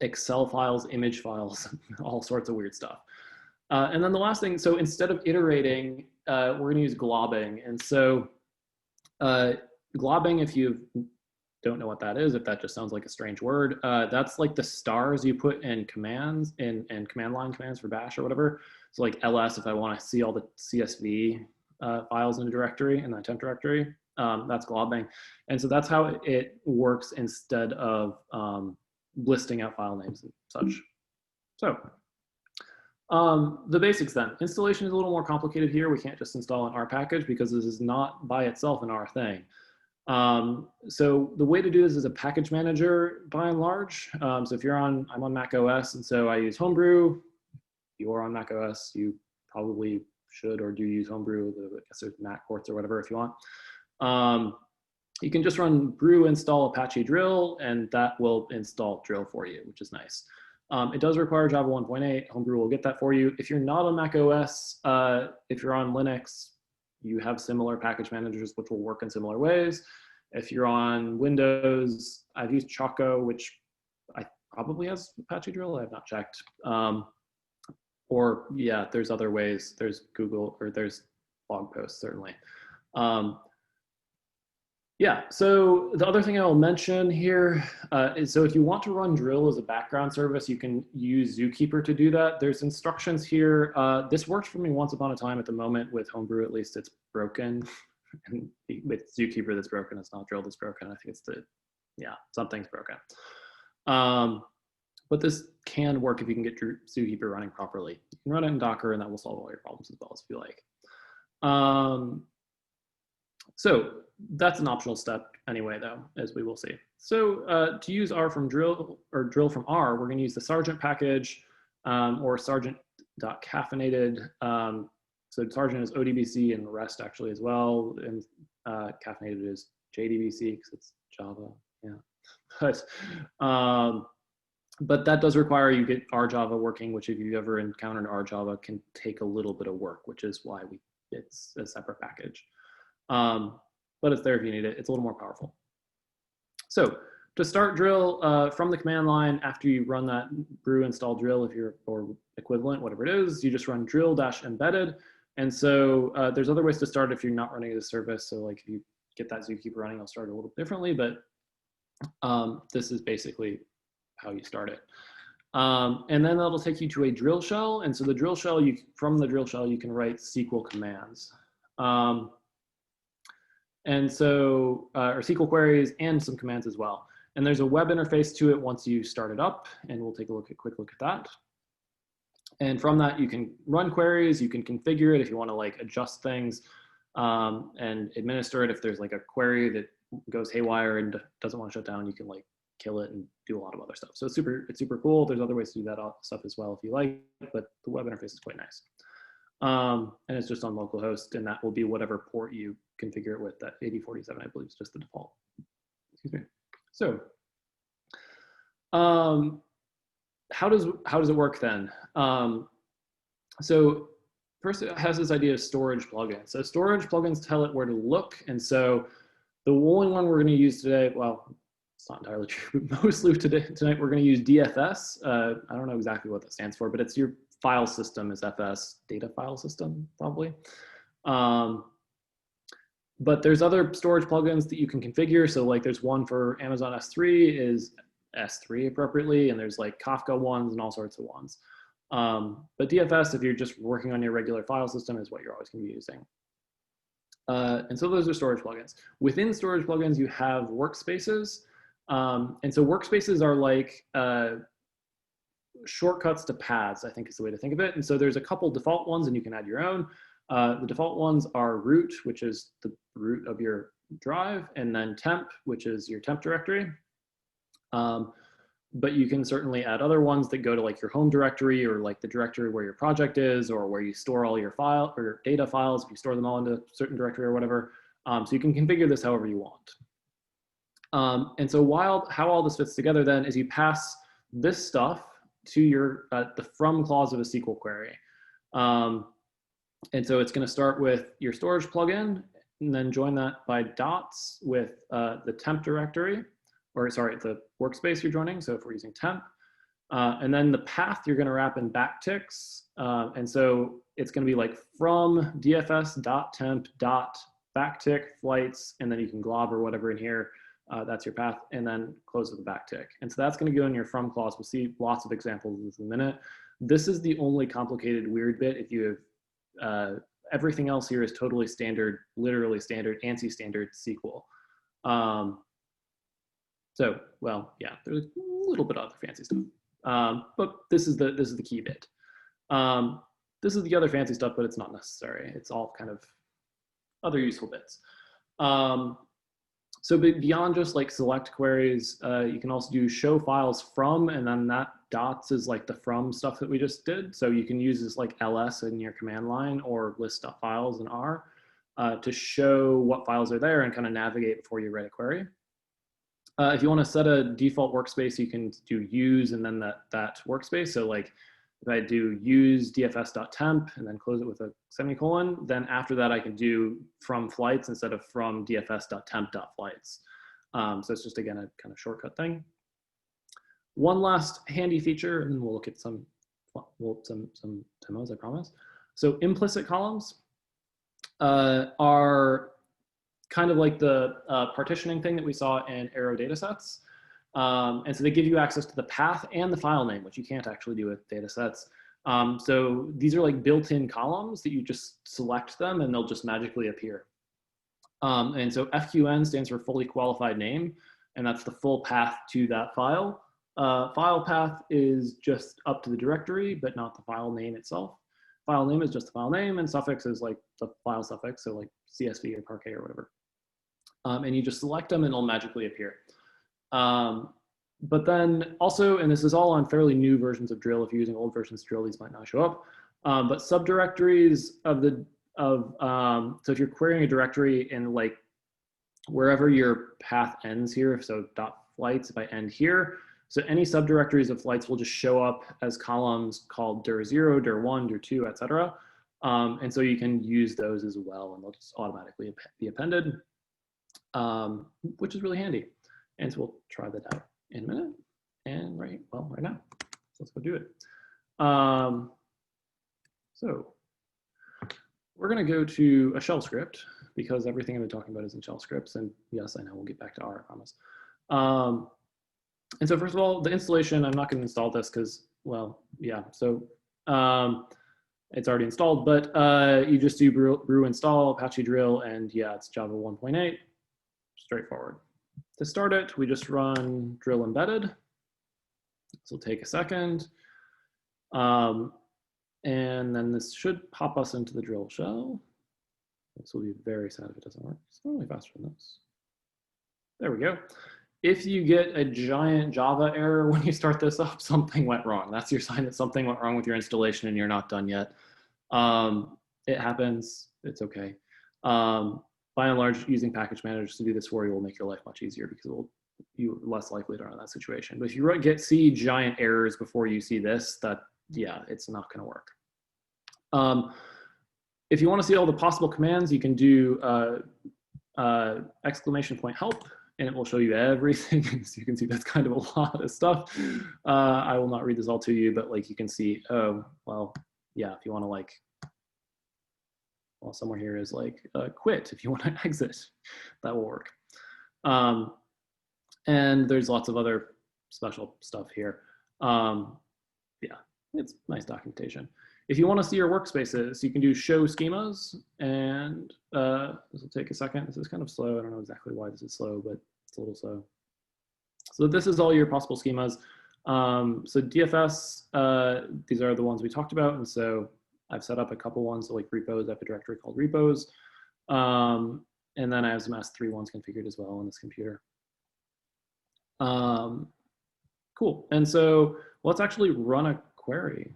Excel files, image files, all sorts of weird stuff. And then the last thing, so instead of iterating, we're gonna use globbing. And so globbing, if you don't know what that is, if that just sounds like a strange word, that's like the stars you put in commands, in command line commands for bash or whatever. So like ls, if I wanna see all the CSV files in a directory, in the temp directory, that's globbing. And so that's how it works instead of listing out file names and such. So the basics then. Installation is a little more complicated here. We can't just install an R package because this is not by itself an R thing. So the way to do this is a package manager by and large. So if you're on, I'm on Mac OS, and so I use Homebrew. If you are on Mac OS, you probably should or do use Homebrew. I guess there's Mac ports or whatever if you want. You can just run brew install Apache Drill, and that will install Drill for you, which is nice. It does require Java 1.8. Homebrew will get that for you. If you're not on Mac OS, if you're on Linux, you have similar package managers which will work in similar ways. If you're on Windows, I've used Choco, which I probably has Apache Drill. I have not checked. Or yeah, there's other ways. There's Google, or there's blog posts certainly. Yeah, so the other thing I'll mention here is, so if you want to run Drill as a background service, you can use Zookeeper to do that. There's instructions here. This worked for me once upon a time. At the moment with Homebrew, at least, it's broken And with Zookeeper that's broken, it's not Drill that's broken. I think it's something's broken. But this can work if you can get your Zookeeper running properly. You can run it in Docker, and that will solve all your problems as well if you like. So that's an optional step anyway, though, as we will see. So to use R from Drill, or Drill from R, we're going to use the Sargent package, or Sargent.caffeinated. So Sargent is ODBC and REST actually as well, and caffeinated is JDBC because it's Java. Yeah, but that does require you get RJava working, which if you've ever encountered RJava can take a little bit of work, which is why it's a separate package. But it's there if you need it. It's a little more powerful. So to start Drill from the command line, after you run that brew install Drill, if you're or equivalent, whatever it is, you just run drill-embedded. And so there's other ways to start if you're not running the service. So like if you get that Zookeeper running, I'll start a little differently, but this is basically how you start it. And then that'll take you to a drill shell. And so the drill shell, from the drill shell, you can write SQL commands. And so, or SQL queries and some commands as well. And there's a web interface to it once you start it up, and we'll take a quick look at that. And from that, you can run queries, you can configure it if you want to like adjust things and administer it. If there's like a query that goes haywire and doesn't want to shut down, you can like kill it and do a lot of other stuff. So it's super cool. There's other ways to do that stuff as well if you like, but the web interface is quite nice. And it's just on localhost, and that will be whatever port you configure it with. That 8047, I believe, is just the default. Excuse me. So how does it work then? So first, it has this idea of storage plugins. So storage plugins tell it where to look, and so the only one we're going to use today, well, it's not entirely true, but mostly tonight we're going to use DFS. I don't know exactly what that stands for, but it's your file system is FS, data file system, probably. But there's other storage plugins that you can configure. So like there's one for Amazon S3 is S3 appropriately, and there's like Kafka ones and all sorts of ones. But DFS, if you're just working on your regular file system, is what you're always going to be using. And so those are storage plugins. Within storage plugins, you have workspaces. And so workspaces are like shortcuts to paths, I think is the way to think of it. And so there's a couple default ones, and you can add your own. The default ones are root, which is the root of your drive, and then temp, which is your temp directory. But you can certainly add other ones that go to like your home directory, or like the directory where your project is, or where you store all your file or your data files, if you store them all into a certain directory or whatever. So you can configure this however you want. And so how all this fits together then is you pass this stuff to your the from clause of a SQL query. And so it's going to start with your storage plugin, and then join that by dots with the temp directory, or sorry, the workspace you're joining. So if we're using temp, and then the path you're going to wrap in backticks. And so it's going to be like from dfs.temp.backtick flights, and then you can glob or whatever in here. That's your path, and then close with a backtick. And so that's going to go in your from clause. We'll see lots of examples of this in a minute. This is the only complicated weird bit. If you have everything else here is totally standard, literally standard, ANSI standard SQL. So, well, yeah, there's a little bit of other fancy stuff, but this is the key bit. This is the other fancy stuff, but it's not necessary. It's all kind of other useful bits. So beyond just like select queries, you can also do show files from, and then that dots is like the from stuff that we just did. So you can use this like ls in your command line, or list.files in R to show what files are there and kind of navigate before you write a query. If you want to set a default workspace, you can do use and then that workspace. So like if I do use dfs.temp and then close it with a semicolon, then after that I can do from flights instead of from dfs.temp.flights. So it's just, again, a kind of shortcut thing. One last handy feature, and then we'll look at some demos, I promise. So implicit columns are kind of like the partitioning thing that we saw in Arrow datasets. And so they give you access to the path and the file name, which you can't actually do with datasets. So these are like built-in columns that you just select them and they'll just magically appear. And so FQN stands for fully qualified name, and that's the full path to that file. File path is just up to the directory, but not the file name itself. File name is just the file name, and suffix is like the file suffix, so like CSV or Parquet or whatever. And you just select them and it'll magically appear. But then also, and this is all on fairly new versions of Drill. If you're using old versions of Drill, these might not show up. But subdirectories so if you're querying a directory in like wherever your path ends here, so .flights, if I end here, so any subdirectories of flights will just show up as columns called dir0, dir1, dir2, etc. And so you can use those as well, and they'll just automatically be appended, which is really handy. And so we'll try that out in a minute. And right now. So let's go do it. So we're going to go to a shell script because everything I've been talking about is in shell scripts. And yes, I know we'll get back to R, I promise. And so first of all, the installation, I'm not going to install this because, well, yeah. So it's already installed, but you just do brew install Apache Drill, and yeah, it's Java 1.8, straightforward. To start it, we just run drill embedded. This will take a second. And then this should pop us into the drill shell. This will be very sad if it doesn't work. It's normally faster than this. There we go. If you get a giant Java error when you start this up, something went wrong. That's your sign that something went wrong with your installation and you're not done yet. It happens. It's okay. By and large, using package managers to do this for you will make your life much easier because you're less likely to run in that situation. But if you see giant errors before you see this, yeah, it's not going to work. If you want to see all the possible commands, you can do exclamation point help, and it will show you everything. So you can see that's kind of a lot of stuff. I will not read this all to you, but like you can see, oh, well, yeah, if you want to like, well, somewhere here is like quit if you want to exit, that will work. And there's lots of other special stuff here. Yeah, it's nice documentation. If you want to see your workspaces, you can do show schemas, and this will take a second. This is kind of slow. I don't know exactly why this is slow, but it's a little slow. So this is all your possible schemas. So DFS, these are the ones we talked about, and so I've set up a couple ones, so like repos. I have a directory called repos, and then I have some S3 ones configured as well on this computer. Cool, and so let's actually run a query,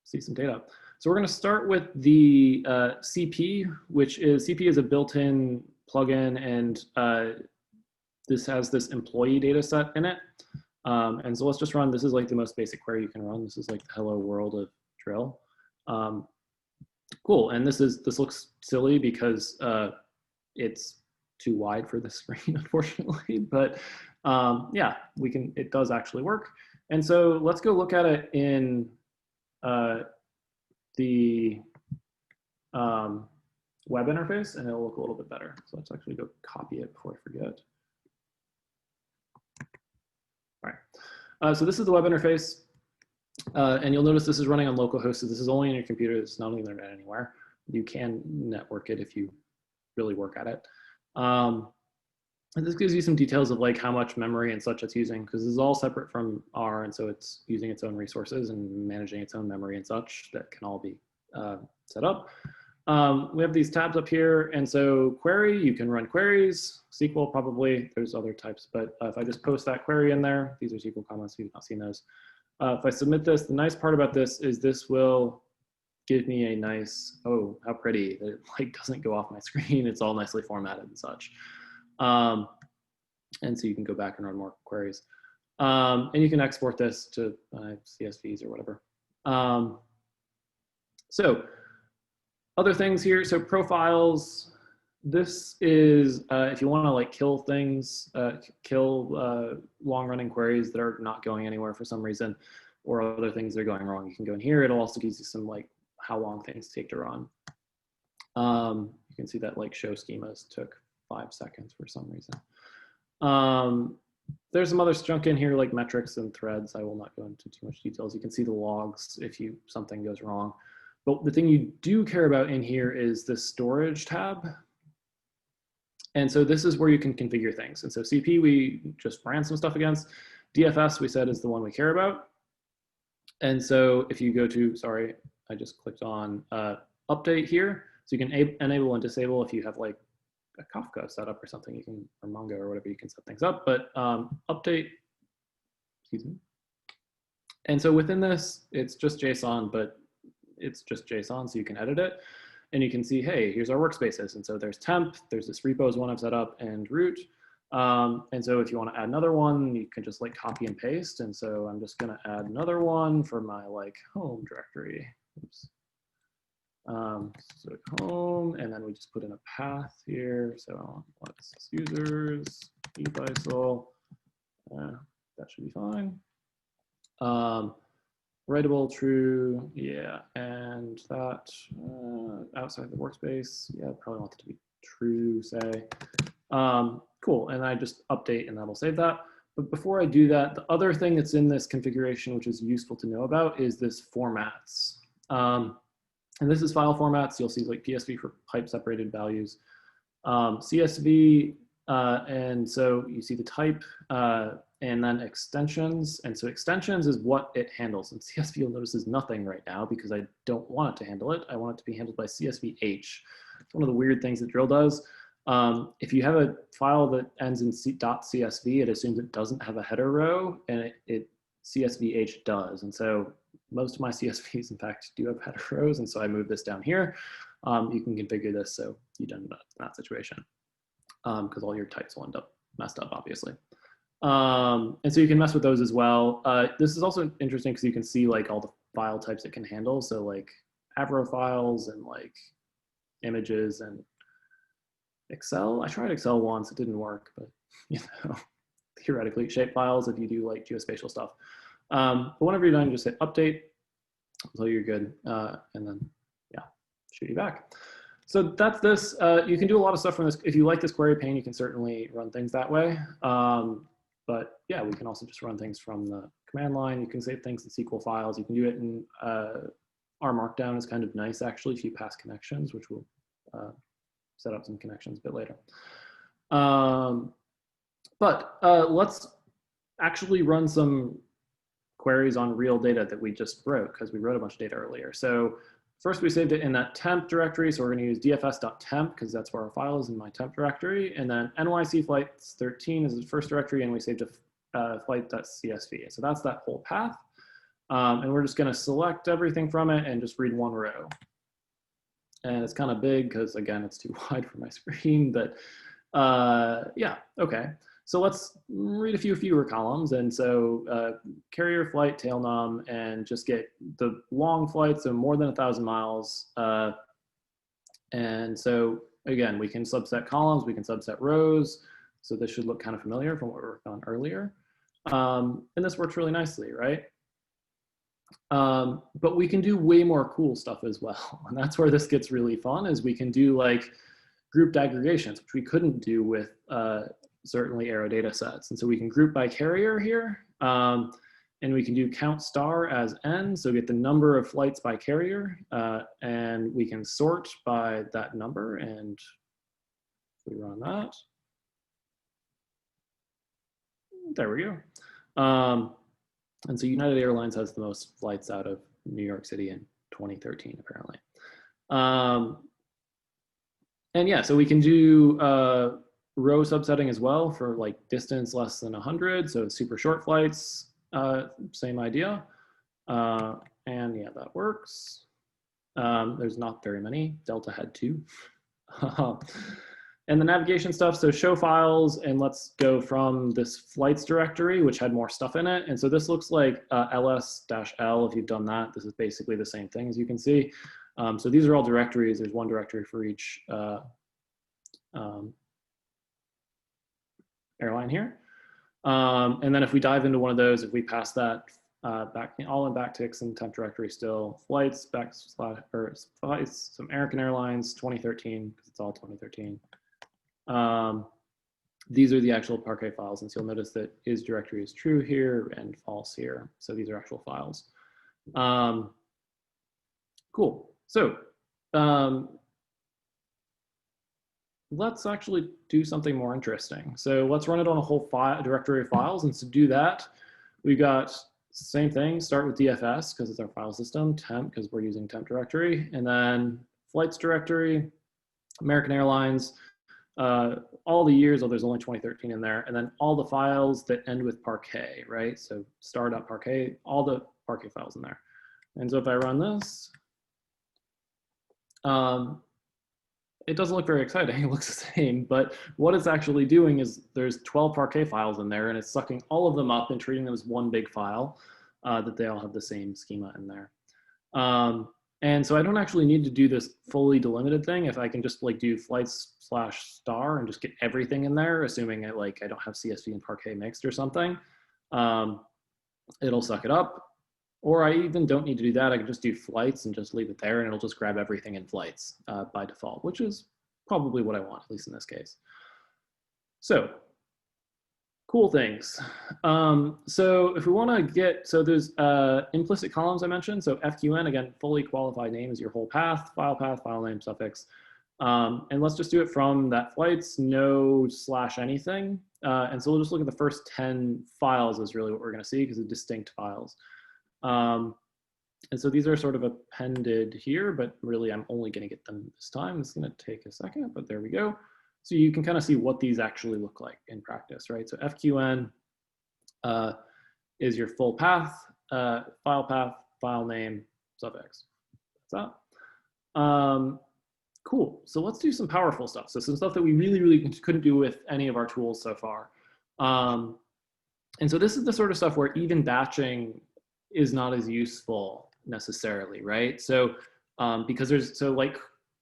see some data. So we're going to start with the CP, which is CP is a built-in plugin, and this has this employee data set in it. And so let's just run, this is like the most basic query you can run. This is like the hello world of Drill. Cool, and this looks silly because it's too wide for the screen, unfortunately, but yeah, it does actually work. And so let's go look at it in the web interface, and it'll look a little bit better. So let's actually go copy it before I forget. All right, so this is the web interface, and you'll notice this is running on localhost, so this is only on your computer. This is not on the internet anywhere. You can network it if you really work at it. And this gives you some details of like how much memory and such it's using, because this is all separate from R, and so it's using its own resources and managing its own memory and such that can all be set up. We have these tabs up here, and so query, you can run queries, SQL probably, there's other types, but if I just post that query in there, these are SQL comments, you've not seen those. If I submit this, the nice part about this is this will give me a nice, oh, how pretty, that it like doesn't go off my screen, it's all nicely formatted and such. And so you can go back and run more queries. And you can export this to CSVs or whatever. So other things here, so profiles. This is, if you wanna like kill things, kill long-running queries that are not going anywhere for some reason, or other things that are going wrong, you can go in here. It'll also give you some like how long things take to run. You can see that like show schemas took 5 seconds for some reason. There's some other junk in here like metrics and threads. I will not go into too much details. You can see the logs if something goes wrong. But the thing you do care about in here is the storage tab. And so this is where you can configure things. And so CP, we just ran some stuff against. DFS, we said, is the one we care about. And so if you go to, sorry, I just clicked on update here. So you can enable and disable if you have like a Kafka setup or something, you can, or Mongo or whatever, you can set things up. But update, excuse me. And so within this, it's just JSON, but it's just JSON, so you can edit it. And you can see, hey, here's our workspaces. And so there's temp, there's this repos one I've set up, and root. And so if you want to add another one, you can just like copy and paste. And so I'm just going to add another one for my like home directory. Oops. So home, and then we just put in a path here. So what's users, eBisel, that should be fine. Writable, true, yeah, and that outside the workspace, yeah, probably want it to be true, say. Cool, and I just update and that'll save that. But before I do that, the other thing that's in this configuration, which is useful to know about, is this formats. And this is file formats. You'll see like PSV for pipe separated values, CSV, and so you see the type, and then extensions. And so extensions is what it handles. And CSV, you'll notice, is nothing right now because I don't want it to handle it. I want it to be handled by CSVH. It's one of the weird things that Drill does. If you have a file that ends in .csv, it assumes it doesn't have a header row, and it CSVH does. And so most of my CSVs, in fact, do have header rows. And so I move this down here. You can configure this so you don't end up in that situation, because all your types will end up messed up, obviously. And so you can mess with those as well. This is also interesting because you can see like all the file types it can handle. So like Avro files and like images and Excel. I tried Excel once, it didn't work, but you know, theoretically shape files if you do like geospatial stuff. But whenever you're done, just hit update until you're good, and then yeah, shoot you back. So that's this. You can do a lot of stuff from this. If you like this query pane, you can certainly run things that way. But yeah, we can also just run things from the command line. You can save things in SQL files. You can do it in R Markdown is kind of nice actually if you pass connections, which will set up some connections a bit later. But let's actually run some queries on real data that we just wrote, because we wrote a bunch of data earlier. So first we saved it in that temp directory. So we're going to use dfs.temp because that's where our file is in my temp directory. And then nyc flights 13 is the first directory, and we saved a flight.csv. So that's that whole path. And we're just going to select everything from it and just read one row. And it's kind of big because, again, it's too wide for my screen. But yeah, OK. So let's read a few fewer columns. And so carrier, flight, tail num, and just get the long flights, so more than 1,000 miles. And so, again, we can subset columns, we can subset rows. So this should look kind of familiar from what we worked on earlier. And this works really nicely, right? But we can do way more cool stuff as well. And that's where this gets really fun, is we can do like grouped aggregations, which we couldn't do with certainly Arrow data sets. And so we can group by carrier here, and we can do count star as n, so get the number of flights by carrier, and we can sort by that number, and if we run that, there we go. And so United Airlines has the most flights out of New York City in 2013, apparently. And yeah, so we can do row subsetting as well for like distance less than 100. So super short flights, same idea. And yeah, that works. There's not very many. Delta had 2. And the navigation stuff, so show files, and let's go from this flights directory, which had more stuff in it. And so this looks like ls-l, if you've done that. This is basically the same thing, as you can see. So these are all directories. There's one directory for each airline here. And then if we dive into one of those, if we pass that back, all in backticks and temp directory still, flights, flights, some American Airlines, 2013, because it's all 2013. These are the actual Parquet files, and so you'll notice that is directory is true here and false here. So these are actual files. Cool. So let's actually do something more interesting. So let's run it on a whole directory of files. And to do that, we've got same thing, start with DFS because it's our file system, temp because we're using temp directory, and then flights directory, American Airlines, all the years, oh, there's only 2013 in there, and then all the files that end with Parquet, right? So star.parquet, all the Parquet files in there. And so if I run this, it doesn't look very exciting. It looks the same, but what it's actually doing is there's 12 Parquet files in there, and it's sucking all of them up and treating them as one big file that they all have the same schema in there. And so I don't actually need to do this fully delimited thing. If I can just like do flights/star and just get everything in there, assuming I don't have CSV and Parquet mixed or something, it'll suck it up. Or I even don't need to do that. I can just do flights and just leave it there, and it'll just grab everything in flights by default, which is probably what I want, at least in this case. So cool things. So if we want to get, so there's implicit columns I mentioned. So FQN, again, fully qualified name is your whole path, file name, suffix. And let's just do it from that flights, no / anything. And so we'll just look at the first 10 files is really what we're going to see because they're distinct files. And so these are sort of appended here, but really I'm only going to get them this time. It's going to take a second, but there we go. So you can kind of see what these actually look like in practice, right? So FQN is your full path, file name, suffix. That's that. Cool. So let's do some powerful stuff. So some stuff that we really couldn't do with any of our tools so far. And so this is the sort of stuff where even batching is not as useful necessarily, right? So because there's, so like,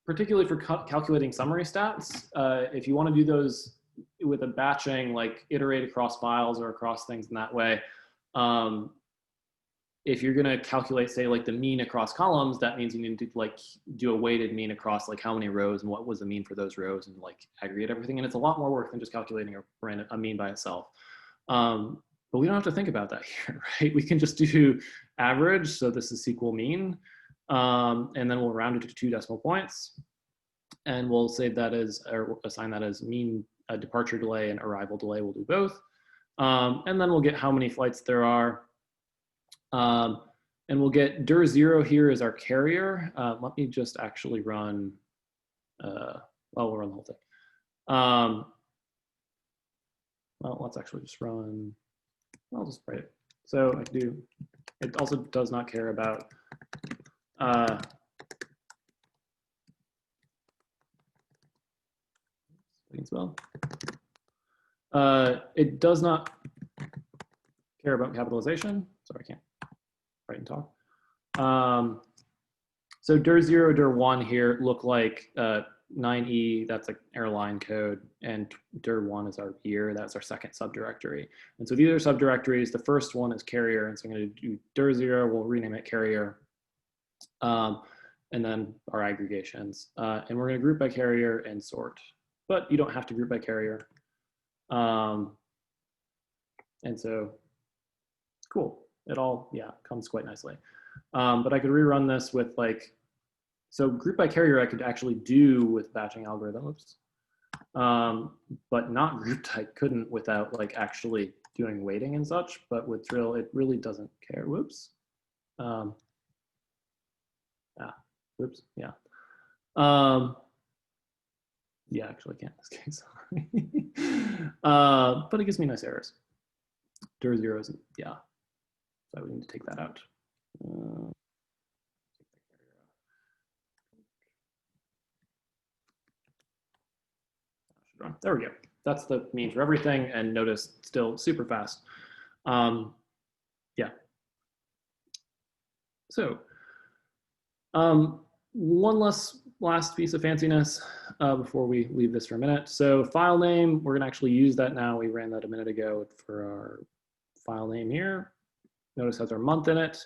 particularly for calculating summary stats, if you want to do those with a batching, like iterate across files or across things in that way, if you're going to calculate, say, like the mean across columns, that means you need to like do a weighted mean across like how many rows and what was the mean for those rows and like aggregate everything. And it's a lot more work than just calculating a mean by itself. But we don't have to think about that here, right? We can just do average. So this is SQL mean. And then we'll round it to 2 decimal points. And we'll save that as, or assign that as mean departure delay and arrival delay. We'll do both. And then we'll get how many flights there are. And we'll get dir0 here as our carrier. Let me just actually run, well, we'll run the whole thing. Well, let's actually just run, I'll just write it. So I can do, it also does not care about well. It does not care about capitalization. Sorry, I can't write and talk. So dir0, dir1 here look like 9E, that's an airline code, and dir1 is our year, that's our second subdirectory. And so these are subdirectories. The first one is carrier, and so I'm going to do dir0, we'll rename it carrier, and then our aggregations. And we're going to group by carrier and sort, but you don't have to group by carrier. And so, cool. It all, yeah, comes quite nicely. But I could rerun this with like, so group by carrier I could actually do with batching algorithms, but not grouped I couldn't without like actually doing weighting and such. But with drill, it really doesn't care. Whoops. Whoops, yeah. Yeah, actually I can't in this case. But it gives me nice errors. dir0 is, yeah. So we need to take that out. There we go. That's the mean for everything, and notice still super fast. Yeah. So one last piece of fanciness before we leave this for a minute. So file name, we're gonna actually use that now. We ran that a minute ago for our file name here. Notice has our month in it.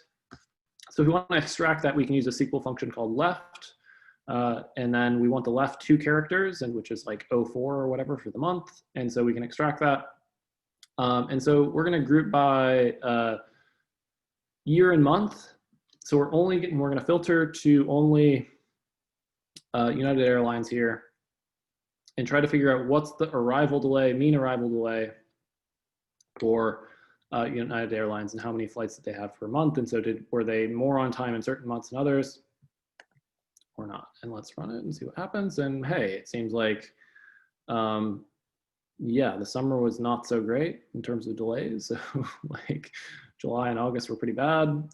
So if we want to extract that, we can use a SQL function called left. And then we want the left 2 characters, and which is like 04 or whatever for the month. And so we can extract that. And so we're going to group by year and month. So we're going to filter to only United Airlines here. and try to figure out what's the arrival delay, mean arrival delay for United Airlines and how many flights that they have per month. And so were they more on time in certain months than others or not? And let's run it and see what happens. And hey, it seems like, yeah, the summer was not so great in terms of delays. So like July and August were pretty bad.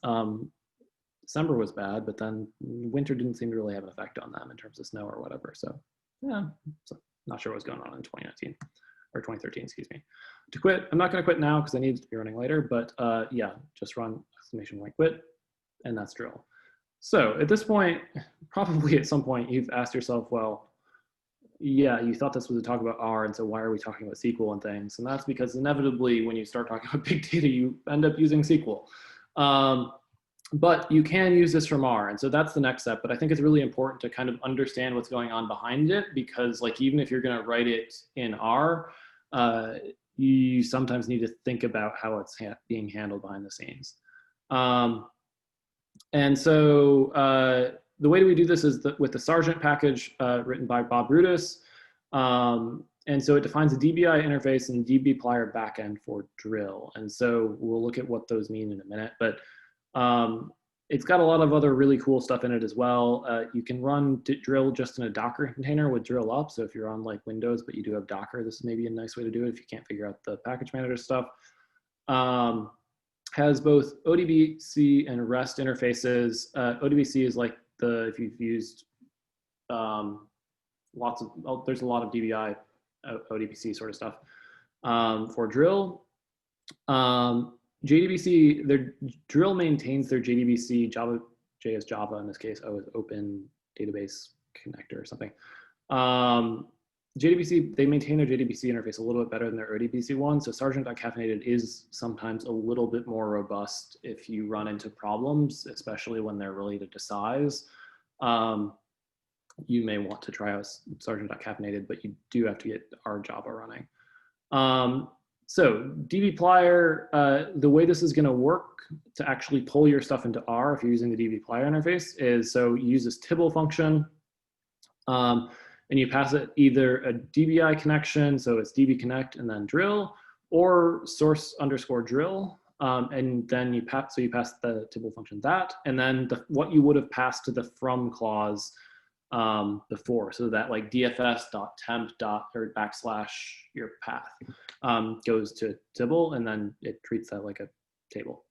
December was bad, but then winter didn't seem to really have an effect on them in terms of snow or whatever. So yeah, so not sure what's going on in 2019 or 2013, excuse me. To quit, I'm not going to quit now because I need to be running later, but yeah, just run exclamation point quit, and that's drill. So at this point, probably at some point, you've asked yourself, well, yeah, you thought this was a talk about R, and so why are we talking about SQL and things? And that's because inevitably, when you start talking about big data, you end up using SQL. But you can use this from R, and so that's the next step. But I think it's really important to kind of understand what's going on behind it, because like even if you're going to write it in R, you sometimes need to think about how it's being handled behind the scenes. And so the way that we do this is with the Sargent package written by Bob Brutus. And so it defines a DBI interface and dbplier backend for drill. And so we'll look at what those mean in a minute. But it's got a lot of other really cool stuff in it as well. You can run drill just in a Docker container with drill up. So if you're on like Windows, but you do have Docker, this is maybe a nice way to do it if you can't figure out the package manager stuff. Has both ODBC and REST interfaces. ODBC is like if you've used there's a lot of DBI, ODBC sort of stuff for drill. JDBC, their drill maintains their JDBC JS Java in this case. Is Open Database Connector or something. JDBC, they maintain their JDBC interface a little bit better than their ODBC one. So Sargent.caffeinated is sometimes a little bit more robust if you run into problems, especially when they're related to size. You may want to try out Sargent.caffeinated, but you do have to get our Java running. So dbplier, the way this is going to work to actually pull your stuff into R if you're using the dbplier interface is, so you use this Tibble function, and you pass it either a DBI connection, so it's dbconnect and then drill, or source underscore drill, and then you pass the Tibble function that, and then what you would have passed to the from clause before, so that like dfs.temp or backslash your path goes to Tibble, and then it treats that like a table.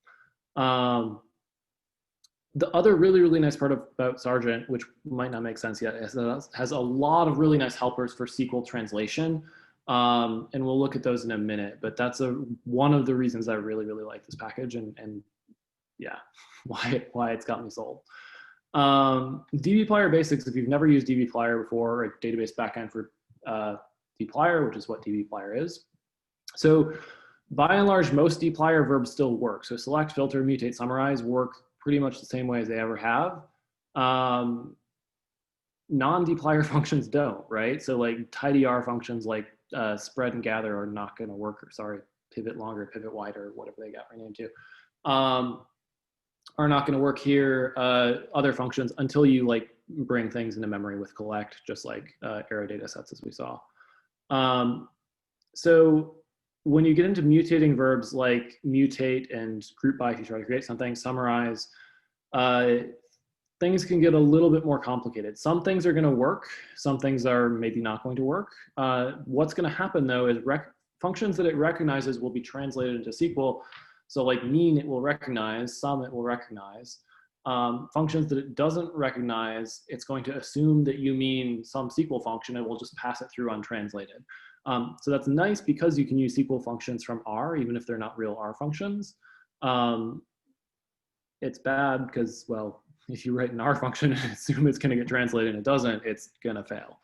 The other really, really nice part about Sargent, which might not make sense yet, is that it has a lot of really nice helpers for SQL translation. And we'll look at those in a minute, but that's one of the reasons I really, really like this package, and yeah, why it's got me sold. dbplier basics, if you've never used dbplier before, or a database backend for dbplier, which is what dbplier is. So by and large, most dbplier verbs still work. So select, filter, mutate, summarize work pretty much the same way as they ever have. Non-dbplier functions don't, right? So like tidyr functions like spread and gather are not going to work, or sorry, pivot longer, pivot wider, whatever they got renamed to, are not going to work here. Other functions, until you like bring things into memory with collect, just like arrow datasets as we saw. So when you get into mutating verbs like mutate and group by, if you try to create something, summarize, things can get a little bit more complicated. Some things are going to work, some things are maybe not going to work. What's going to happen though is functions that it recognizes will be translated into SQL. So like mean it will recognize, sum it will recognize. Functions that it doesn't recognize, it's going to assume that you mean some SQL function and will just pass it through untranslated. So that's nice because you can use SQL functions from R, even if they're not real R functions. It's bad because, well, if you write an R function and assume it's going to get translated and it doesn't, it's going to fail.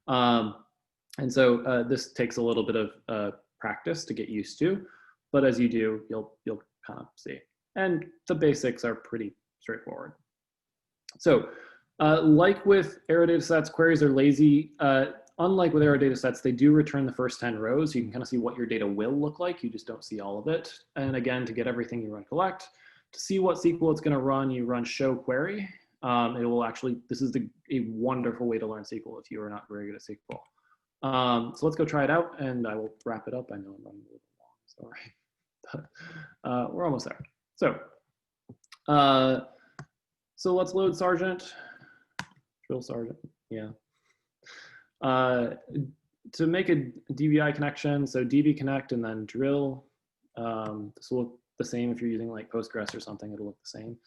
And so this takes a little bit of practice to get used to, but as you do, you'll kind of see. And the basics are pretty straightforward. So like with arrow datasets, queries are lazy. Unlike with arrow datasets, they do return the first 10 rows. So you can kind of see what your data will look like. You just don't see all of it. And again, to get everything, you run collect. To see what SQL it's going to run, you run show query. It will actually, this is a wonderful way to learn SQL if you are not very good at SQL. So let's go try it out, and I will wrap it up. I know I'm running a little long, sorry, but we're almost there. So let's load Sergeant, drill Sergeant, yeah. To make a DBI connection, so DB connect and then drill. This will look the same if you're using like Postgres or something, it'll look the same.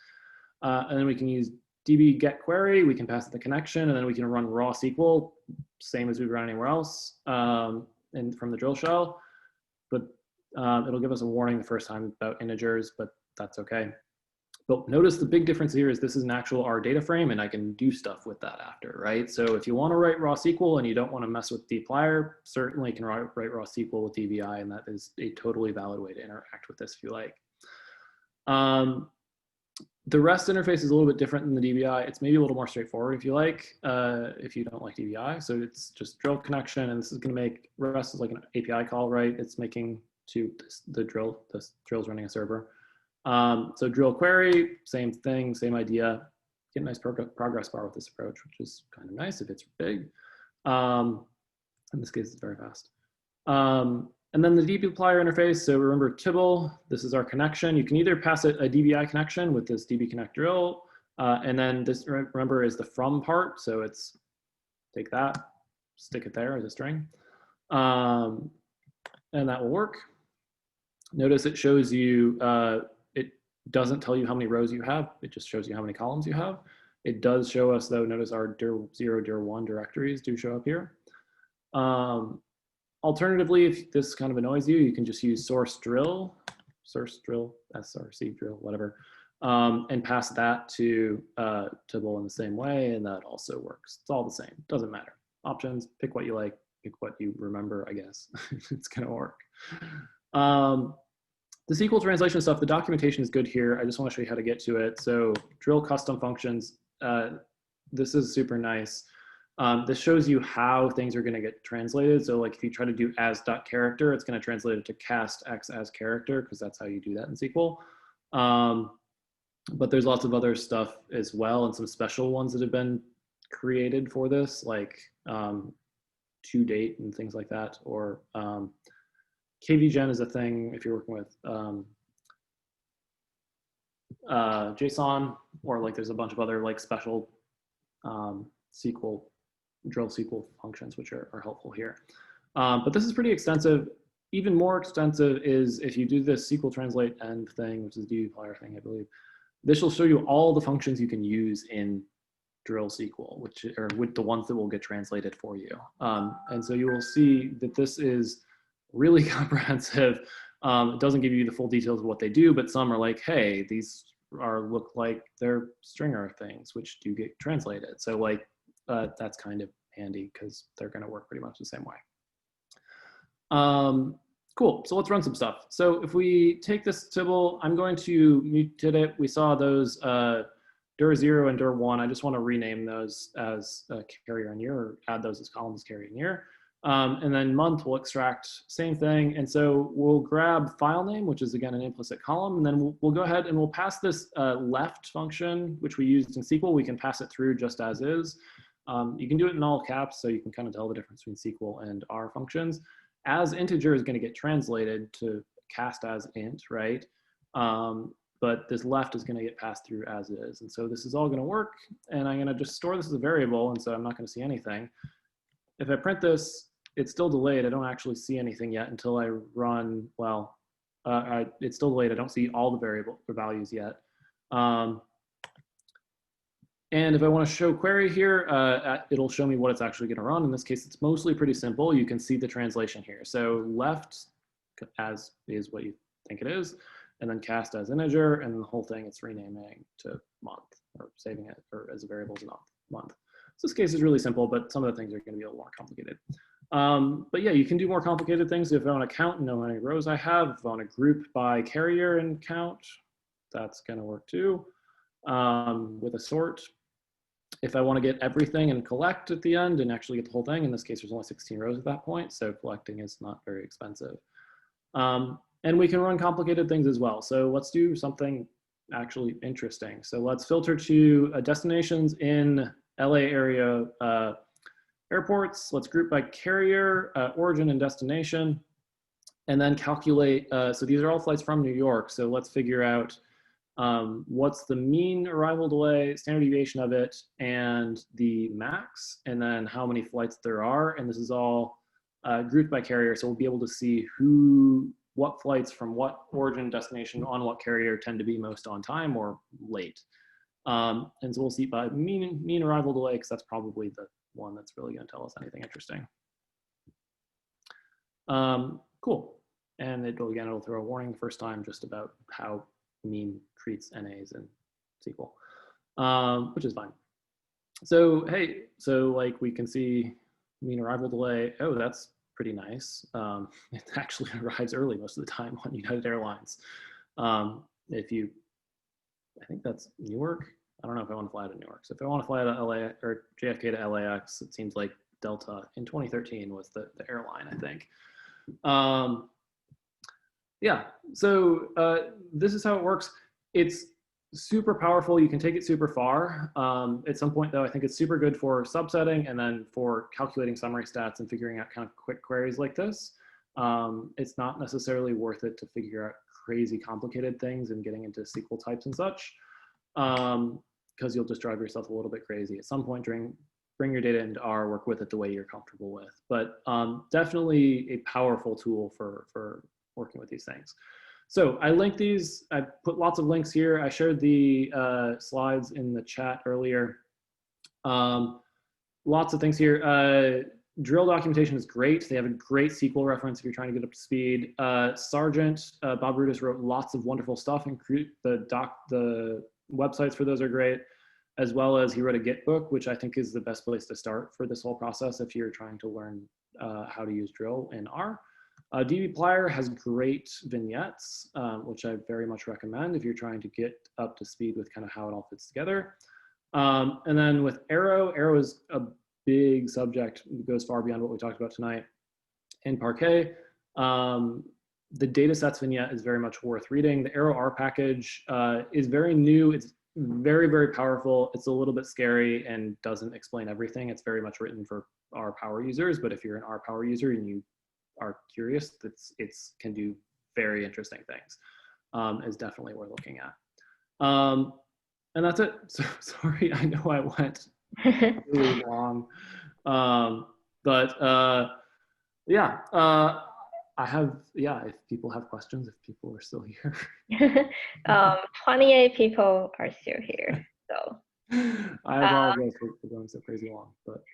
And then we can use DB get query, we can pass it the connection, and then we can run raw SQL, same as we run anywhere else, and from the drill shell. But it'll give us a warning the first time about integers, but that's okay. But notice the big difference here is this is an actual R data frame, and I can do stuff with that after, right? So if you want to write raw SQL and you don't want to mess with dplyr, certainly can write raw SQL with DBI, and that is a totally valid way to interact with this if you like. The REST interface is a little bit different than the DBI. It's maybe a little more straightforward if you like, if you don't like DBI. So it's just drill connection, and this is going to make REST is like an API call, right? It's making to the drill. This drill's running a server. So drill query, same thing, same idea. Get a nice progress bar with this approach, which is kind of nice if it's big. In this case, it's very fast. And then the dplyr interface, so remember Tibble, this is our connection. You can either pass it a DBI connection with this db connect drill, and then this, remember, is the from part. So it's take that, stick it there as a string, and that will work. Notice it shows you, it doesn't tell you how many rows you have, it just shows you how many columns you have. It does show us though, notice our dir0, dir1 directories do show up here. Alternatively, if this kind of annoys you, you can just use source drill, src drill, whatever, and pass that to Tibble in the same way, and that also works. It's all the same, doesn't matter. Options, pick what you like, pick what you remember, I guess. It's gonna work. The SQL translation stuff, the documentation is good here. I just want to show you how to get to it. So drill custom functions, this is super nice. This shows you how things are going to get translated. So like if you try to do as.character, it's going to translate it to cast x as character, because that's how you do that in SQL. But there's lots of other stuff as well, and some special ones that have been created for this, like to date and things like that, or kvgen is a thing if you're working with JSON, or like there's a bunch of other like special SQL, drill SQL functions, which are helpful here. But this is pretty extensive. Even more extensive is if you do this SQL translate end thing, which is the dplyr thing, I believe. This will show you all the functions you can use in drill SQL, which are with the ones that will get translated for you. And so you will see that this is really comprehensive. It doesn't give you the full details of what they do, but some are like, hey, these look like they're stringer things, which do get translated. So like that's kind of handy because they're going to work pretty much the same way. Cool. So let's run some stuff. So if we take this Tibble, I'm going to mutate it. We saw those dir0 and dir1. I just want to rename those as carrier and year, or add those as columns, carrier and year. And then month will extract, same thing. And so we'll grab file name, which is again an implicit column, and then we'll go ahead and we'll pass this left function, which we used in SQL. We can pass it through just as is. You can do it in all caps, so you can kind of tell the difference between SQL and R functions. As integer is going to get translated to cast as int, right? But this left is going to get passed through as is. And so this is all going to work, and I'm going to just store this as a variable, and so I'm not going to see anything. If I print this, it's still delayed. I don't actually see anything yet until I run, well, it's still delayed. I don't see all the variable values yet. And if I want to show query here, it'll show me what it's actually going to run. In this case, it's mostly pretty simple. You can see the translation here. So left as is what you think it is, and then cast as integer, and then the whole thing it's renaming to month, or saving it or as a variable as a month. So this case is really simple, but some of the things are going to be a little more complicated. But yeah, you can do more complicated things. If I want to count and know how many rows I have, if I want to group by carrier and count, that's going to work too. With a sort, if I want to get everything and collect at the end and actually get the whole thing, in this case, there's only 16 rows at that point, so collecting is not very expensive. And we can run complicated things as well. So let's do something actually interesting. So let's filter to destinations in LA area airports. Let's group by carrier, origin and destination, and then calculate. So these are all flights from New York. So let's figure out what's the mean arrival delay, standard deviation of it, and the max, and then how many flights there are. And this is all grouped by carrier. So we'll be able to see what flights from what origin destination on what carrier tend to be most on time or late. And so we'll see by mean arrival delay, because that's probably the one that's really going to tell us anything interesting. Cool. And it'll throw a warning the first time just about how mean treats NAs in SQL, which is fine. So, hey, so like we can see mean arrival delay. Oh, that's pretty nice. It actually arrives early most of the time on United Airlines. I think that's Newark. I don't know if I want to fly to Newark. So if I want to fly to LA or JFK to LAX, it seems like Delta in 2013 was the airline, I think. Yeah, so this is how it works. It's super powerful. You can take it super far. At some point, though, I think it's super good for subsetting and then for calculating summary stats and figuring out kind of quick queries like this. It's not necessarily worth it to figure out crazy complicated things and getting into SQL types and such, because you'll just drive yourself a little bit crazy. At some point, bring your data into R, work with it the way you're comfortable with. But definitely a powerful tool for working with these things. So I linked these. I put lots of links here. I shared the slides in the chat earlier. Lots of things here. Drill documentation is great. They have a great SQL reference if you're trying to get up to speed. Sargent, Bob Rudis wrote lots of wonderful stuff, and the websites for those are great, as well as he wrote a Git book, which I think is the best place to start for this whole process if you're trying to learn how to use drill in R. dbPlier has great vignettes, which I very much recommend if you're trying to get up to speed with kind of how it all fits together. And then with Arrow is a big subject, it goes far beyond what we talked about tonight. In Parquet, the datasets vignette is very much worth reading. The Arrow R package is very new. It's very, very powerful. It's a little bit scary and doesn't explain everything. It's very much written for R power users, but if you're an R power user and you are curious, it can do very interesting things. Is definitely worth looking at. And that's it. So sorry, I know I went really long. Yeah, if people have questions, if people are still here. 28 people are still here, so. I apologize for going so crazy long, but.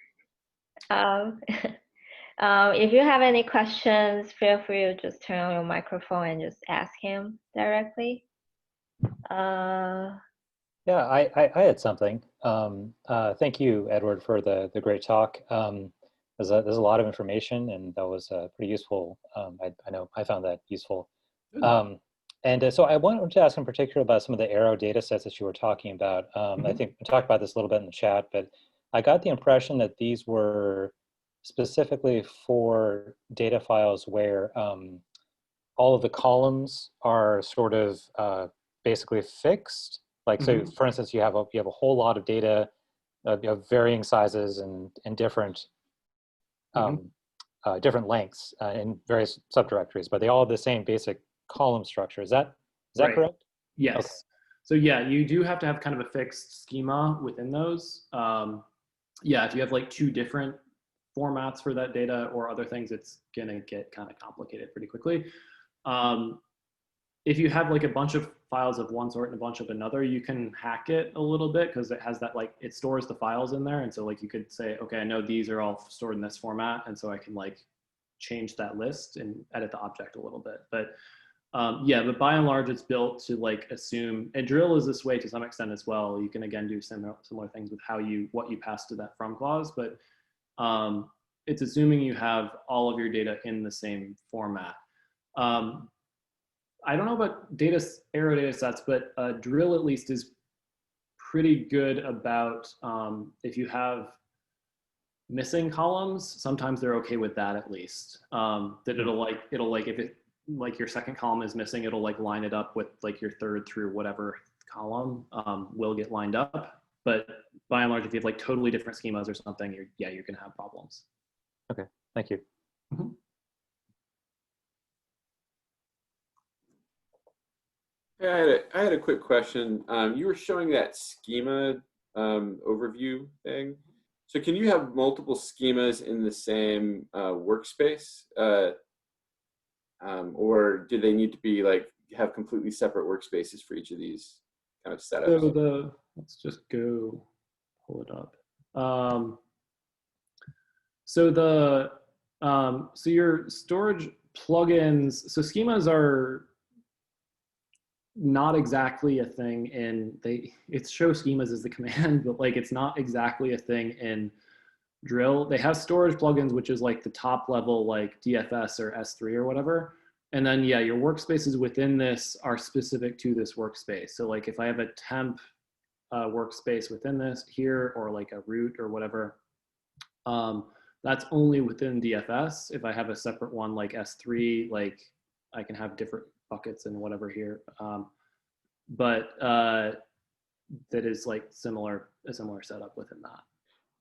If you have any questions, feel free to just turn on your microphone and just ask him directly. Yeah, I had something. Thank you, Edward, for the great talk. There's a lot of information, and that was pretty useful. I know I found that useful. So I wanted to ask in particular about some of the Arrow data sets that you were talking about. I think we talked about this a little bit in the chat, but I got the impression that these were specifically for data files where all of the columns are sort of basically fixed. Like, so for instance, you have a whole lot of data of varying sizes and different different lengths in various subdirectories, but they all have the same basic column structure. Is that Right. correct? Yes. Okay. So yeah, you do have to have kind of a fixed schema within those. Yeah, if you have like two different formats for that data or other things, it's gonna get kind of complicated pretty quickly. If you have like a bunch of files of one sort and a bunch of another, you can hack it a little bit because it has that, like, it stores the files in there. And so like you could say, okay, I know these are all stored in this format. And so I can like change that list and edit the object a little bit. But yeah, but by and large, it's built to like assume, and drill is this way to some extent as well. You can again do similar things with what you pass to that from clause, but it's assuming you have all of your data in the same format. I don't know about Arrow data sets, but drill at least is pretty good about if you have missing columns, sometimes they're okay with that at least. That it'll like if it like your second column is missing, it'll like line it up with like your third through whatever column will get lined up. but by and large, if you have like totally different schemas or something, you're gonna have problems. Okay, thank you. Mm-hmm. Hey, I had a quick question. You were showing that schema overview thing. So can you have multiple schemas in the same workspace? Or do they need to be like have completely separate workspaces for each of these kind of setups? So let's just go pull it up. So your storage plugins, so schemas are not exactly a thing it's show schemas as the command, but like it's not exactly a thing in Drill. They have storage plugins, which is like the top level, like DFS or S3 or whatever. And then, yeah, your workspaces within this are specific to this workspace. So like if I have a temp workspace within this here, or like a root or whatever, that's only within DFS. If I have a separate one like S3, like I can have different buckets and whatever here. But that is like a similar setup within that.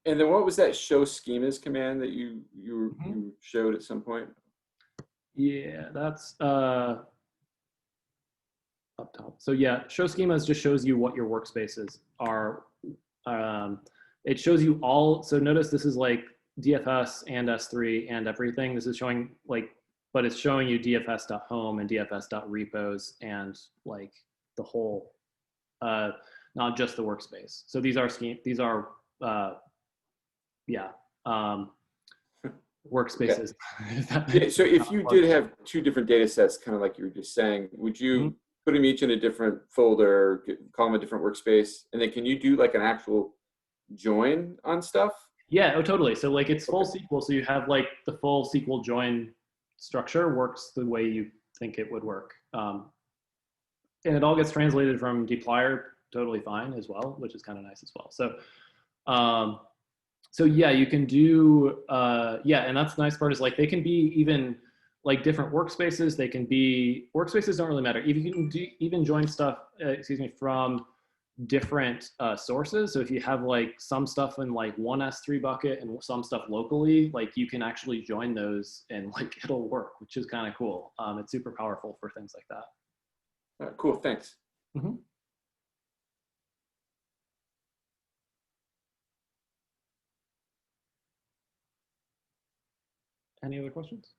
And then what was that show schemas command that you showed at some point? Yeah, that's up top. So yeah, show schemas just shows you what your workspaces are. It shows you all. So notice this is like DFS and S3 and everything. This is showing like, but it's showing you DFS.home and DFS.repos and like the whole, not just the workspace. So these are workspaces. Okay. Yeah, so if you did have two different data sets, kind of like you were just saying, would you put them each in a different folder, call them a different workspace, and then can you do like an actual join on stuff? Yeah, oh, totally. So like it's full SQL, so you have like the full SQL join structure works the way you think it would work. And it all gets translated from dplyr totally fine as well, which is kind of nice as well. So yeah, you can do, and that's the nice part is like they can be even like different workspaces. They can be, workspaces don't really matter. If you can even join stuff, from different sources. So if you have like some stuff in like one S3 bucket and some stuff locally, like you can actually join those and like it'll work, which is kind of cool. It's super powerful for things like that. Cool, thanks. Mm-hmm. Any other questions?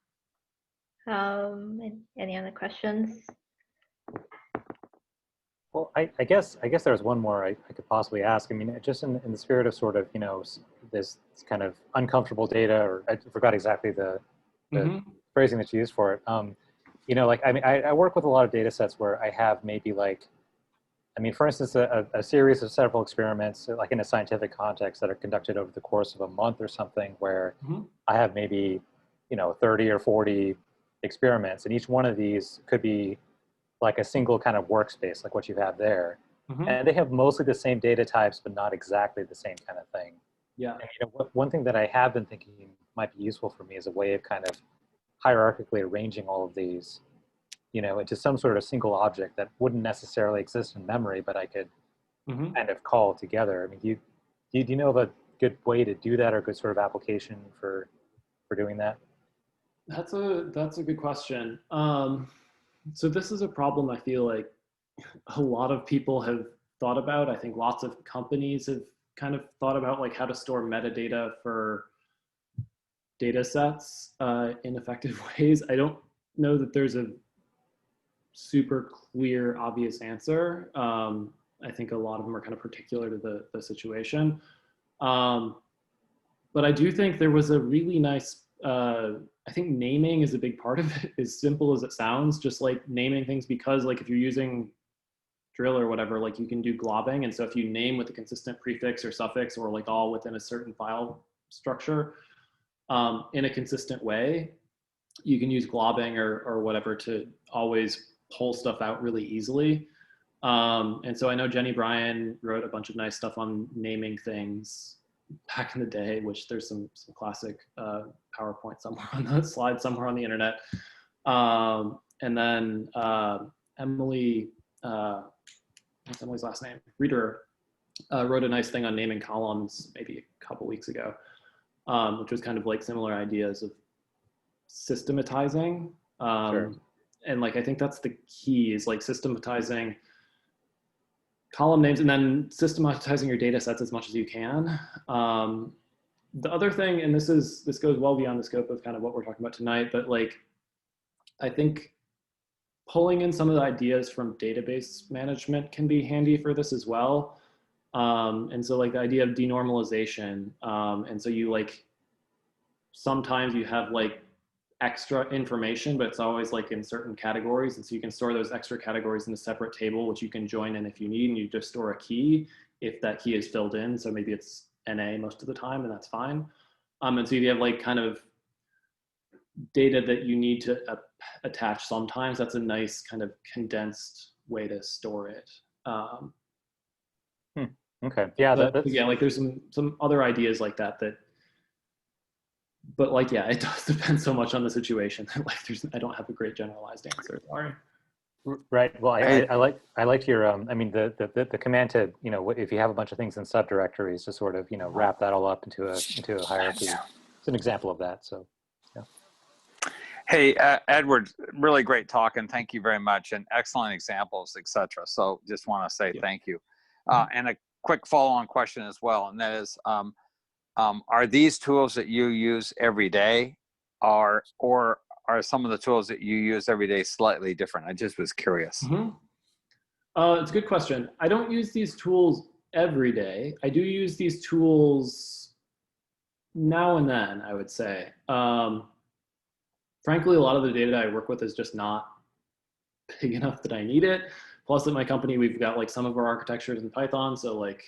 Any other questions? Well, I guess there's one more I could possibly ask. I mean, just in the spirit of sort of, this kind of uncomfortable data, or I forgot exactly the phrasing that you used for it. Like, I mean, I work with a lot of data sets where I have maybe like, I mean, for instance, a series of several experiments, like in a scientific context, that are conducted over the course of a month or something, where I have maybe, 30 or 40 experiments, and each one of these could be like a single kind of workspace, like what you have there. And they have mostly the same data types, but not exactly the same kind of thing. Yeah. And, one thing that I have been thinking might be useful for me is a way of kind of hierarchically arranging all of these, into some sort of single object that wouldn't necessarily exist in memory, but I could kind of call together. I mean, do you know of a good way to do that, or a good sort of application for doing that? That's a good question. So this is a problem I feel like a lot of people have thought about. I think lots of companies have kind of thought about like how to store metadata for data sets in effective ways. I don't know that there's a super clear, obvious answer. I think a lot of them are kind of particular to the situation. But I do think there was a really nice, I think naming is a big part of it, as simple as it sounds, just like naming things, because like if you're using Drill or whatever, like you can do globbing. And so if you name with a consistent prefix or suffix, or like all within a certain file structure in a consistent way, you can use globbing or whatever to always pull stuff out really easily. And so I know Jenny Bryan wrote a bunch of nice stuff on naming things back in the day, which there's some classic PowerPoint somewhere on the slide, somewhere on the internet. And then Emily, what's Emily's last name? Reader wrote a nice thing on naming columns maybe a couple weeks ago, which was kind of like similar ideas of systematizing. Sure. And like, I think that's the key, is like systematizing column names and then systematizing your data sets as much as you can. The other thing, and this goes well beyond the scope of kind of what we're talking about tonight, but like, I think pulling in some of the ideas from database management can be handy for this as well. And so like the idea of denormalization. And so you like, sometimes you have like extra information, but it's always like in certain categories. And so you can store those extra categories in a separate table, which you can join in if you need, and you just store a key if that key is filled in. So maybe it's NA most of the time, and that's fine. And so if you have like kind of data that you need to attach sometimes, that's a nice kind of condensed way to store it. Okay. Yeah. That's... Yeah, like there's some other ideas like that, but like, yeah, it does depend so much on the situation. Like I don't have a great generalized answer. Sorry. Right. Well, I liked your, I mean, the command to, you know, if you have a bunch of things in subdirectories, to sort of, you know, wrap that all up into a hierarchy. It's an example of that. So, yeah. Hey, Edward, really great talk, and thank you very much, and excellent examples, etc. So just want to say thank you. And a quick follow-on question as well, and that is, are these tools that you use every day, or are some of the tools that you use every day slightly different? I just was curious. It's a good question. I don't use these tools every day. I do use these tools now and then, I would say. Frankly, a lot of the data I work with is just not big enough that I need it. Plus at my company, we've got like some of our architectures in Python. So like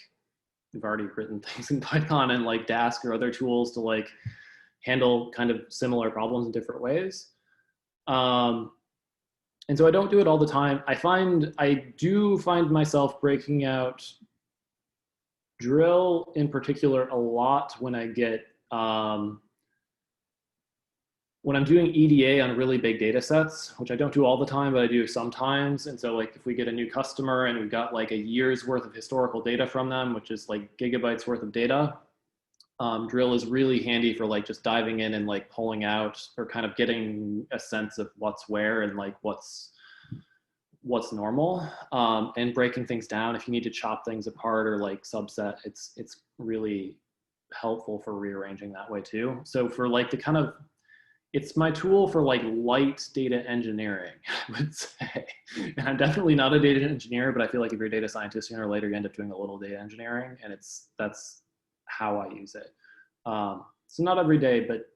we've already written things in Python and like Dask or other tools to like handle kind of similar problems in different ways. And so I don't do it all the time. I do find myself breaking out Drill in particular a lot when I get, when I'm doing EDA on really big data sets, which I don't do all the time, but I do sometimes. And so like if we get a new customer and we've got like a year's worth of historical data from them, which is like gigabytes worth of data, Drill is really handy for like just diving in and like pulling out or kind of getting a sense of what's where and like what's normal, and breaking things down. If you need to chop things apart or like subset, it's really helpful for rearranging that way too. So for like the kind of, it's my tool for like light data engineering, I would say. And I'm definitely not a data engineer, but I feel like if you're a data scientist, sooner or later you end up doing a little data engineering, and that's how I use it. So not every day, but